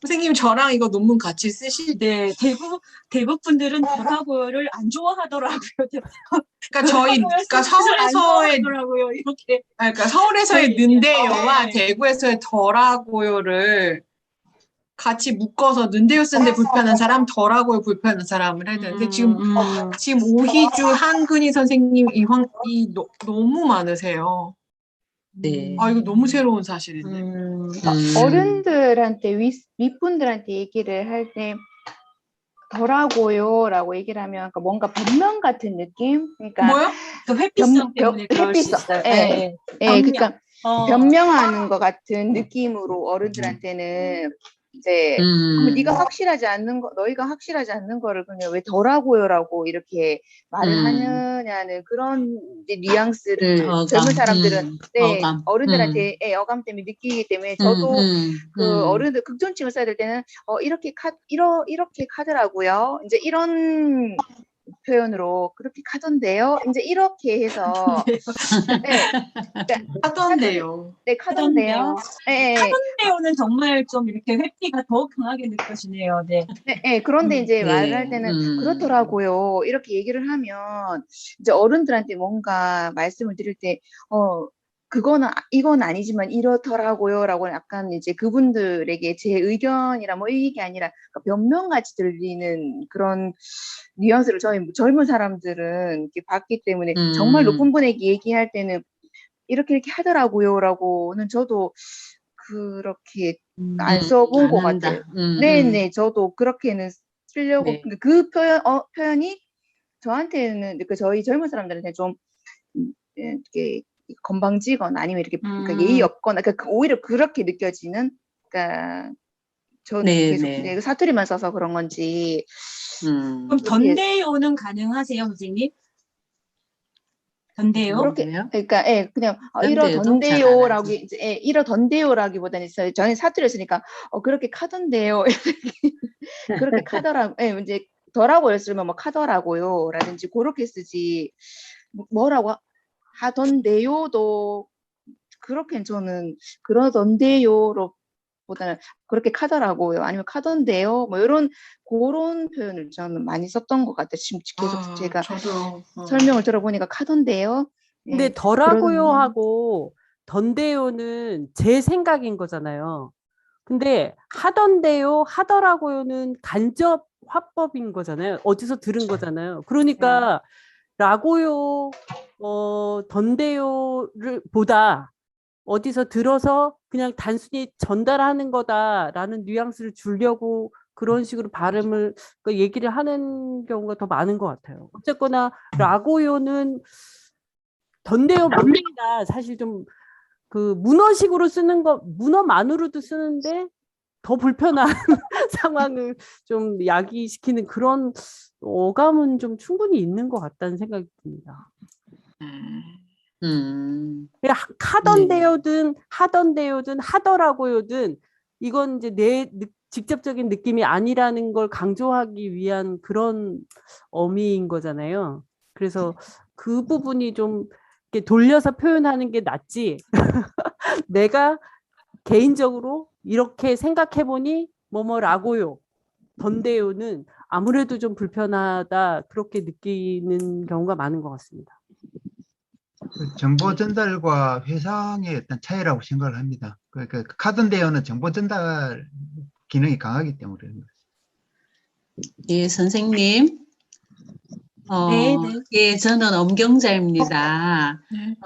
선생님 저랑 이거 논문 같이 쓰실 때 대구 분들은 더라고요를 안 좋아하더라고요. 그러니까 서울에서의 이렇게. 그러니까 서울에서의 는데요와 대구에서의 더라고요를 같이 묶어서 는데요 쓰는데 불편한 사람, 더라고요 불편한 사람을 해야 되는데 지금 오희주 한근희 선생님 너무 많으세요. 네. 이거 너무 새로운 사실인데. 어른들한테 윗분들한테 얘기를 할 때 더라고요라고 얘기를 하면 뭔가 변명 같은 느낌? 그러니까 뭐요? 그 회피성 때문에 그럴 수 회피성. 있어요. 그러니까 변명하는 것 같은 느낌으로 어른들한테는 이제 그러면 네가 음, 확실하지 않는 거, 너희가 확실하지 않는 거를 그냥 왜 더라고요라고 이렇게 말을 하느냐는 그런 이제 뉘앙스를 젊은 사람들은 네, 어감, 어른들한테 예, 어감 때문에 느끼기 때문에 저도 그 어른들 극존칭을 써야 될 때는 이렇게 카더라고요. 이제 이런 표현으로 그렇게 카던데요. 이제 이렇게 해서 네, 그러니까 하던데요. 네, 카던데요. 예, 예. 카던데오는 정말 좀 이렇게 회피가 더 강하게 느껴지네요. 네. 네, 네, 그런데 이제 말을 할 네, 때는 그렇더라고요. 이렇게 얘기를 하면 이제 어른들한테 뭔가 말씀을 드릴 때, 이건 아니지만 이렇더라고요라고 약간 이제 그분들에게 제 의견이라 뭐 이게 아니라 그러니까 변명같이 들리는 그런 뉘앙스를 저희 젊은 사람들은 이렇게 봤기 때문에 정말 높은 분에게 얘기할 때는 이렇게 하더라고요라고는 저도 그렇게 안 써본 것 안 같아요. 한다. 네네, 저도 그렇게는 쓰려고 네. 그 표현이 저한테는 그 저희 젊은 사람들한테 좀 이렇게 건방지거나 아니면 이렇게 그러니까 예의 없거나 그러니까 오히려 그렇게 느껴지는 그러니까 저는 네, 계속 네. 이제 사투리만 써서 그런 건지 그럼 그렇게 던데요는 가능하세요, 선생님? 던데요? 그렇게 던데요? 그러니까 예 그냥 던데요도 잘안 이러던데요라고 하지. 이제 예 이러던데요라기보다는 저는 사투리를 쓰니까 그렇게 카던데요 그렇게 카더라고 예 이제 더라고요 쓰면 뭐 카더라고요라든지 그렇게 쓰지 뭐라고 하던데요도 그렇게 저는 그러던데요로 보다는 그렇게 카더라고요 아니면 카던데요 뭐 이런 그런 표현을 저는 많이 썼던 것 같아요. 지금 계속 제가 저도 설명을 들어보니까 카던데요. 근데 예, 더라고요 그러던데. 하고 던데요는 제 생각인 거잖아요. 근데 하던데요, 하더라고요는 간접 화법인 거잖아요. 어디서 들은 거잖아요. 그러니까 라고요, 던데요를 보다 어디서 들어서 그냥 단순히 전달하는 거다라는 뉘앙스를 주려고 그런 식으로 발음을 얘기를 하는 경우가 더 많은 것 같아요. 어쨌거나 라고요는 던데요 맞습니다. 사실 좀 그 문어식으로 쓰는 거 문어만으로도 쓰는데 더 불편한 상황을 좀 야기시키는 그런 어감은 좀 충분히 있는 것 같다는 생각이 듭니다. 그냥 카던데요든 하던데요든 하더라고요든 이건 이제 내 직접적인 느낌이 아니라는 걸 강조하기 위한 그런 어미인 거잖아요. 그래서 그 부분이 좀 이렇게 돌려서 표현하는 게 낫지. 내가 개인적으로 이렇게 생각해 보니 뭐뭐라고요. 던데요는 아무래도 좀 불편하다 그렇게 느끼는 경우가 많은 것 같습니다. 그 정보 전달과 회상의 어떤 차이라고 생각을 합니다. 그 카던데어는 정보 전달 기능이 강하기 때문에. 예, 선생님. 네. 예, 저는 엄경자입니다. 네.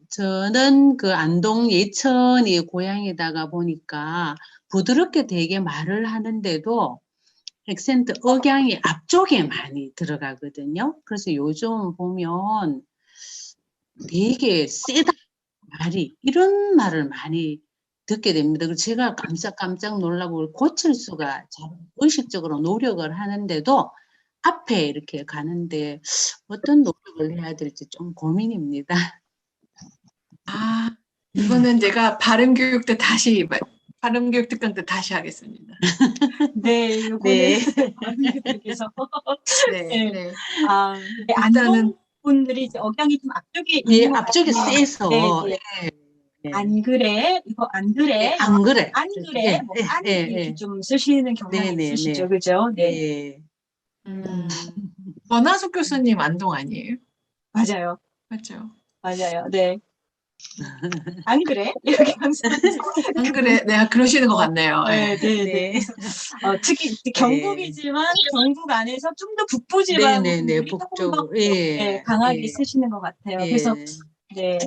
저는 그 안동 예천이 고향이다가 보니까 부드럽게 되게 말을 하는데도 액센트, 억양이 앞쪽에 많이 들어가거든요. 그래서 요즘 보면 되게 세다 말이 이런 말을 많이 듣게 됩니다. 그래서 제가 깜짝 놀라고 고칠 수가 잘 의식적으로 노력을 하는데도 앞에 이렇게 가는데 어떤 노력을 해야 될지 좀 고민입니다. 이거는 제가 발음교육 특강 때 다시 하겠습니다. 네, 요거는 발음교육에서 네. 안동 분들이 이제 억양이 좀 앞쪽에 예, 있는 것 앞쪽에 같아요. 세서. 네. 네. 안 그래? 이거 안 그래? 네, 안 그래. 안 그래? 뭐 안 이렇게 좀 쓰시는 경향이 있으시죠, 그죠? 네. 권하숙 교수님 안동 아니에요? 맞아요. 맞죠? 맞아요. 네. 안 그래? 이렇게 항상 안 그래? 네, 그러시는 것 같네요. 네. 그래서 특히 경북이지만 경북 안에서 좀 더 북부 지방 분들이 조금 더 강하게 쓰시는 것 같아요. 그래서 네.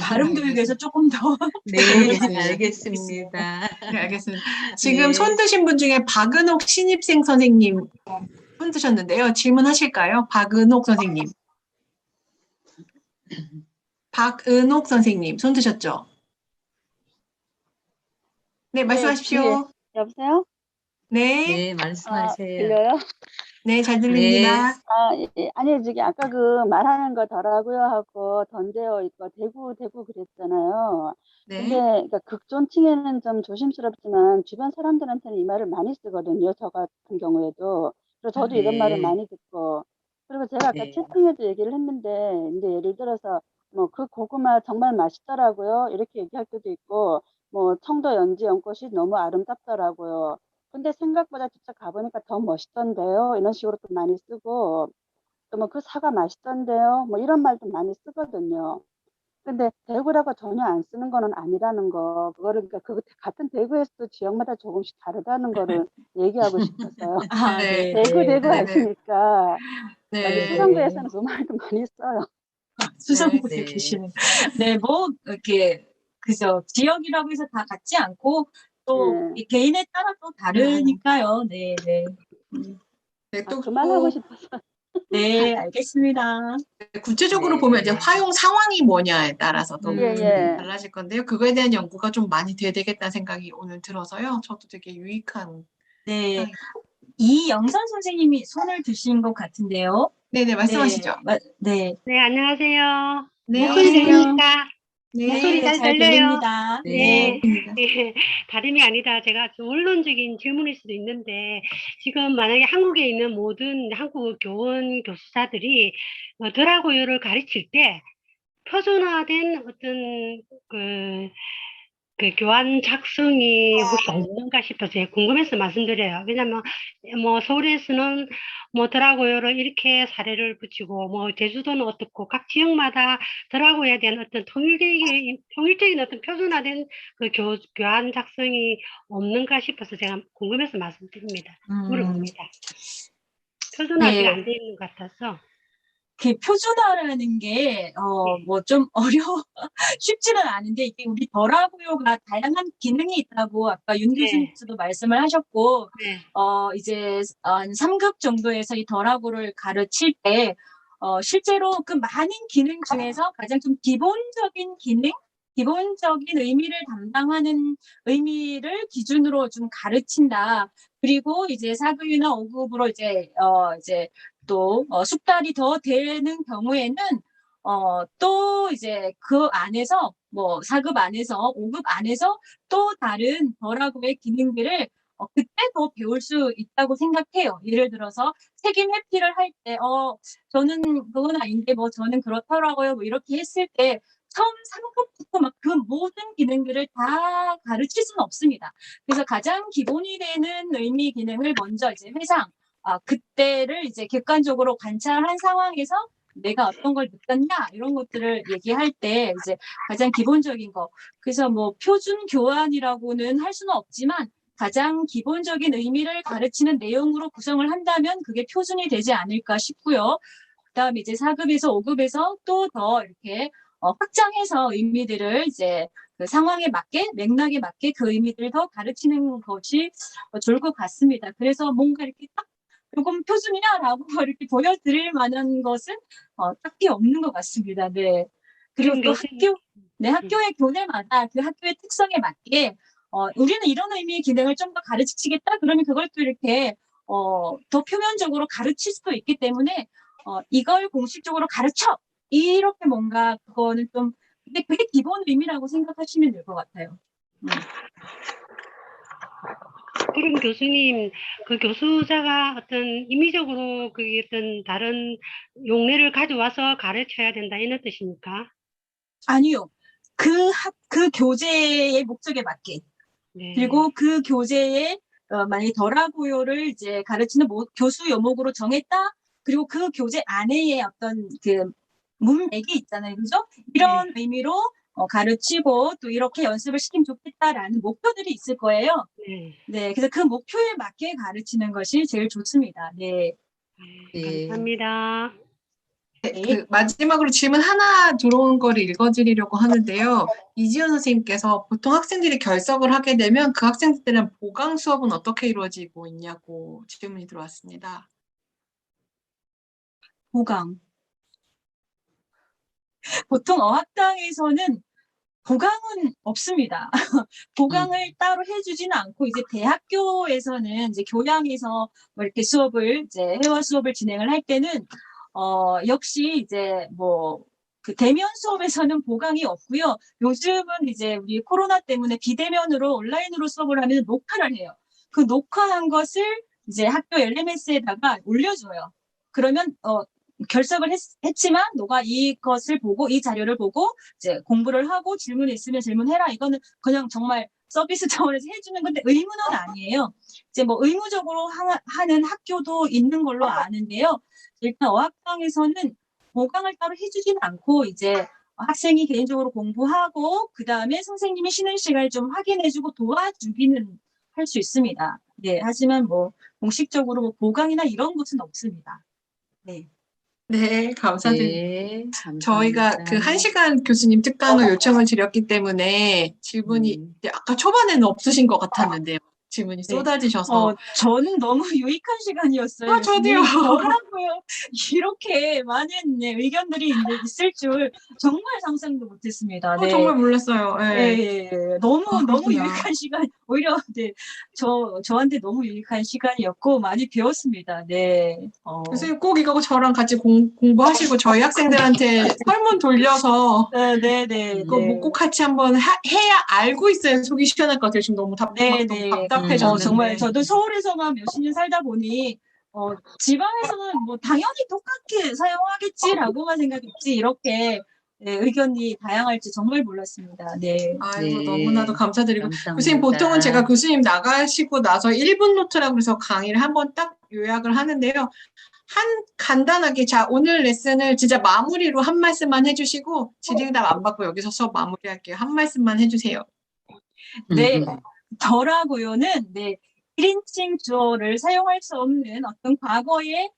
발음 교육에서 조금 더 네, 알겠습니다. 네, 알겠습니다. 지금 손 드신 분 중에 박은옥 신입생 선생님 손 드셨는데요. 질문하실까요? 박은옥 선생님. 박은옥 선생님 손 드셨죠? 네, 말씀하십시오. 여보세요? 네, 네, 말씀하세요. 들려요? 네, 잘 네. 들립니다. 아니, 저기, 아까 그 말하는 거 더라고요 하고 던데요, 이거 대구 그랬잖아요. 근데, 네. 그러니까 극존칭에는 좀 조심스럽지만 주변 사람들한테는 이 말을 많이 쓰거든요. 저 같은 경우에도. 그리고 저도 이런 말을 네. 많이 듣고. 그리고 제가 아까 네. 채팅에도 얘기를 했는데, 이제 예를 들어서, 뭐, 그 고구마 정말 맛있더라고요. 이렇게 얘기할 때도 있고, 뭐, 청도 연지 연꽃이 너무 아름답더라고요. 근데 생각보다 직접 가보니까 더 멋있던데요. 이런 식으로 또 많이 쓰고, 또 뭐 그 사과 맛있던데요. 뭐 이런 말도 많이 쓰거든요. 근데 대구라고 전혀 안 쓰는 거는 아니라는 거, 그거를 그러니까 그 같은 대구에서도 지역마다 조금씩 다르다는 거를 얘기하고 싶었어요. 아, 네, 네, 대구 네, 네, 네, 하시니까 여기 네, 수성구에서는 그 말도 많이 써요. 수성구에 네. 계시는. 네, 뭐, 이렇게, 그죠. 지역이라고 해서 다 같지 않고, 또, 네. 이 개인에 따라 또 다르니까요. 네, 네. 네, 또, 그만하고 싶어서. 네, 알겠습니다. 구체적으로 보면 이제 네. 활용 상황이 뭐냐에 따라서도 예, 예. 달라질 건데요. 그거에 대한 연구가 좀 많이 돼야 되겠다는 생각이 오늘 들어서요. 저도 되게 유익한 네. 시간이- 이영선 선생님이 손을 드신 것 같은데요. 네네, 말씀하시죠. 네. 네, 안녕하세요. 네, 목소리 들립니까? 네, 목소리 잘 잘 들려요? 들립니다. 네. 들립니다. 네. 다름이 아니다. 제가 좀 원론적인 질문일 수도 있는데, 지금 만약에 한국에 있는 모든 한국 교원 교수자들이 더라고요를 가르칠 때 표준화된 어떤 그 교환 작성이 혹시 없는가 싶어서 제가 궁금해서 말씀드려요. 왜냐면 뭐 서울에서는 뭐 더라고요를 이렇게 사례를 붙이고 뭐 제주도는 어떻고 각 지역마다 더라고요에 대한 어떤 통일적인 어떤 표준화된 그 교환 작성이 없는가 싶어서 제가 궁금해서 말씀드립니다. 물어봅니다. 표준화 아직 네. 안 돼 있는 것 같아서. 그 표준화라는 게, 뭐 좀 쉽지는 않은데, 이게 우리 더라고요가 다양한 기능이 있다고 아까 윤 네. 교수님께서도 말씀을 하셨고, 네. 이제 한 3급 정도에서 이 더라고를 가르칠 때, 실제로 그 많은 기능 중에서 가장 좀 기본적인 기능, 기본적인 의미를 담당하는 의미를 기준으로 좀 가르친다. 그리고 이제 4급이나 5급으로 이제 또 숙달이 더 되는 경우에는 또 이제 그 안에서 뭐 4급 안에서 5급 안에서 또 다른 더라고의 기능들을 그때 더 배울 수 있다고 생각해요. 예를 들어서 책임 회피를 할 때 저는 그건 아닌데 뭐 저는 그렇더라고요. 뭐 이렇게 했을 때 처음 3급부터 막 그 모든 기능들을 다 가르칠 수는 없습니다. 그래서 가장 기본이 되는 의미 기능을 먼저 이제 회상 그때를 이제 객관적으로 관찰한 상황에서 내가 어떤 걸 느꼈냐 이런 것들을 얘기할 때 이제 가장 기본적인 거. 그래서 뭐 표준 교환이라고는 할 수는 없지만 가장 기본적인 의미를 가르치는 내용으로 구성을 한다면 그게 표준이 되지 않을까 싶고요. 그다음에 이제 4급에서 5급에서 또 더 이렇게 확장해서 의미들을 이제 그 상황에 맞게 맥락에 맞게 그 의미들을 더 가르치는 것이 좋을 것 같습니다. 그래서 뭔가 이렇게 딱 조금 표준이야라고 이렇게 보여드릴 만한 것은 딱히 없는 것 같습니다. 네. 그리고 그럼 또 교수님, 학교의 교내마다 그 학교의 특성에 맞게 우리는 이런 의미의 기능을 좀 더 가르치겠다. 그러면 그걸 또 이렇게 더 표면적으로 가르칠 수도 있기 때문에 이걸 공식적으로 가르쳐 이렇게 뭔가 그거는 좀 근데 그게 기본 의미라고 생각하시면 될 것 같아요. 그럼 교수님, 그 교수자가 어떤 임의적으로 그 어떤 다른 용례를 가져와서 가르쳐야 된다 이런 뜻입니까? 아니요. 그 교재의 목적에 맞게 네. 그리고 그 교재에 만약에 더라고요를 이제 가르치는 교수 요목으로 정했다. 그리고 그 교재 안에의 어떤 그 문맥이 있잖아요. 그죠? 이런 의미로 가르치고 또 이렇게 연습을 시키면 좋겠다라는 목표들이 있을 거예요. 네. 그래서 그 목표에 맞게 가르치는 것이 제일 좋습니다. 네. 감사합니다. 네, 그 마지막으로 질문 하나 들어온 거를 읽어드리려고 하는데요. 이지연 선생님께서 보통 학생들이 결석을 하게 되면 그 학생들은 보강 수업은 어떻게 이루어지고 있냐고 질문이 들어왔습니다. 보강. 보통 어학당에서는 보강은 없습니다. 보강을 따로 해주지는 않고 이제 대학교에서는 이제 교양에서 뭐 이렇게 수업을 이제 회화 수업을 진행을 할 때는 역시 이제 뭐 그 대면 수업에서는 보강이 없고요. 요즘은 이제 우리 코로나 때문에 비대면으로 온라인으로 수업을 하면 녹화를 해요. 그 녹화한 것을 이제 학교 LMS에다가 올려줘요. 그러면 결석을 했지만 너가 이것을 보고 이 자료를 보고 이제 공부를 하고 질문이 있으면 질문해라. 이거는 그냥 정말 서비스 차원에서 해주는 건데 의무는 아니에요. 이제 뭐 의무적으로 하는 학교도 있는 걸로 아는데요. 일단 어학당에서는 보강을 따로 해주지는 않고 이제 학생이 개인적으로 공부하고 그 다음에 선생님이 쉬는 시간을 좀 확인해주고 도와주기는 할 수 있습니다. 네, 하지만 뭐 공식적으로 뭐 보강이나 이런 것은 없습니다. 네. 네, 감사드립니다. 네, 저희가 감사합니다. 그 1시간 교수님 특강을 요청을 드렸기 때문에 질문이 이제 아까 초반에는 없으신 것 같았는데요. 질문이 네. 쏟아지셔서. 저는 너무 유익한 시간이었어요. 아, 저도요. 저라고요. 이렇게 많은 의견들이 있을 줄 정말 상상도 못했습니다. 네. 정말 몰랐어요. 네. 예. 너무 그렇구나. 유익한 시간, 오히려 네, 저한테 너무 유익한 시간이었고 많이 배웠습니다. 네. 교수님 꼭 이거 저랑 같이 공부하시고 저희 학생들한테 설문 돌려서 네. 이거 꼭 같이 한번 해야 알고 있어야 속이 시원할 것 같아요. 지금 너무 답답해졌는데. 정말 저도 서울에서만 몇십 년 살다 보니 지방에서는 뭐 당연히 똑같게 사용하겠지라고만 생각했지 이렇게 의견이 다양할지 정말 몰랐습니다. 네. 아이고, 너무나도 감사드리고. 감사합니다. 교수님, 보통은 제가 교수님 나가시고 나서 1분 노트라고 해서 강의를 한번 딱 요약을 하는데요. 간단하게, 자, 오늘 레슨을 진짜 마무리로 한 말씀만 해주시고, 질의응답 안 받고 여기서 수업 마무리할게요. 한 말씀만 해주세요. 네. 저라고요는, 네. 1인칭 주어를 사용할 수 없는 어떤 과거의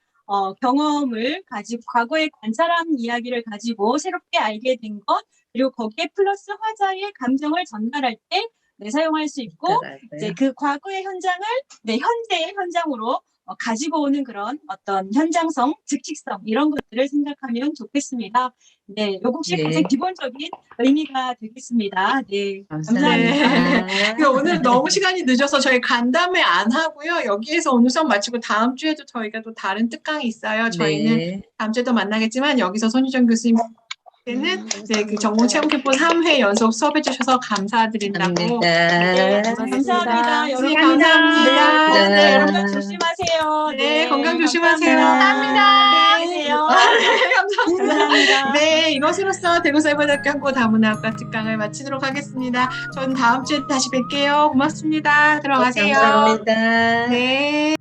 경험을 가지고 과거에 관찰한 이야기를 가지고 새롭게 알게 된 것 그리고 거기에 플러스 화자의 감정을 전달할 때 사용할 수 있고 이제 그 과거의 현장을 현재의 현장으로 가지고 오는 그런 어떤 현장성, 즉직성 이런 것들을 생각하면 좋겠습니다. 네, 요것이 가장 기본적인 의미가 되겠습니다. 네, 감사합니다. 네. 오늘 너무 시간이 늦어서 저희 간담회 안 하고요. 여기에서 오늘 수업 마치고 다음 주에도 저희가 또 다른 특강이 있어요. 저희는 다음 주에도 만나겠지만 여기서 손유정 교수님께는 그 전공 체험 캠프 3회 연속 수업해 주셔서 감사드린다고. 네, 감사합니다. 여러분 감사합니다. 네, 여러분 조심하세요. 네, 건강 조심하세요. 감사합니다. 안녕히 계세요. 감사합니다. 네, 이것으로써 대구사이버대학교 한국어다문학과 특강을 마치도록 하겠습니다. 저는 다음 주에 다시 뵐게요. 고맙습니다. 들어가세요. 감사합니다. 네.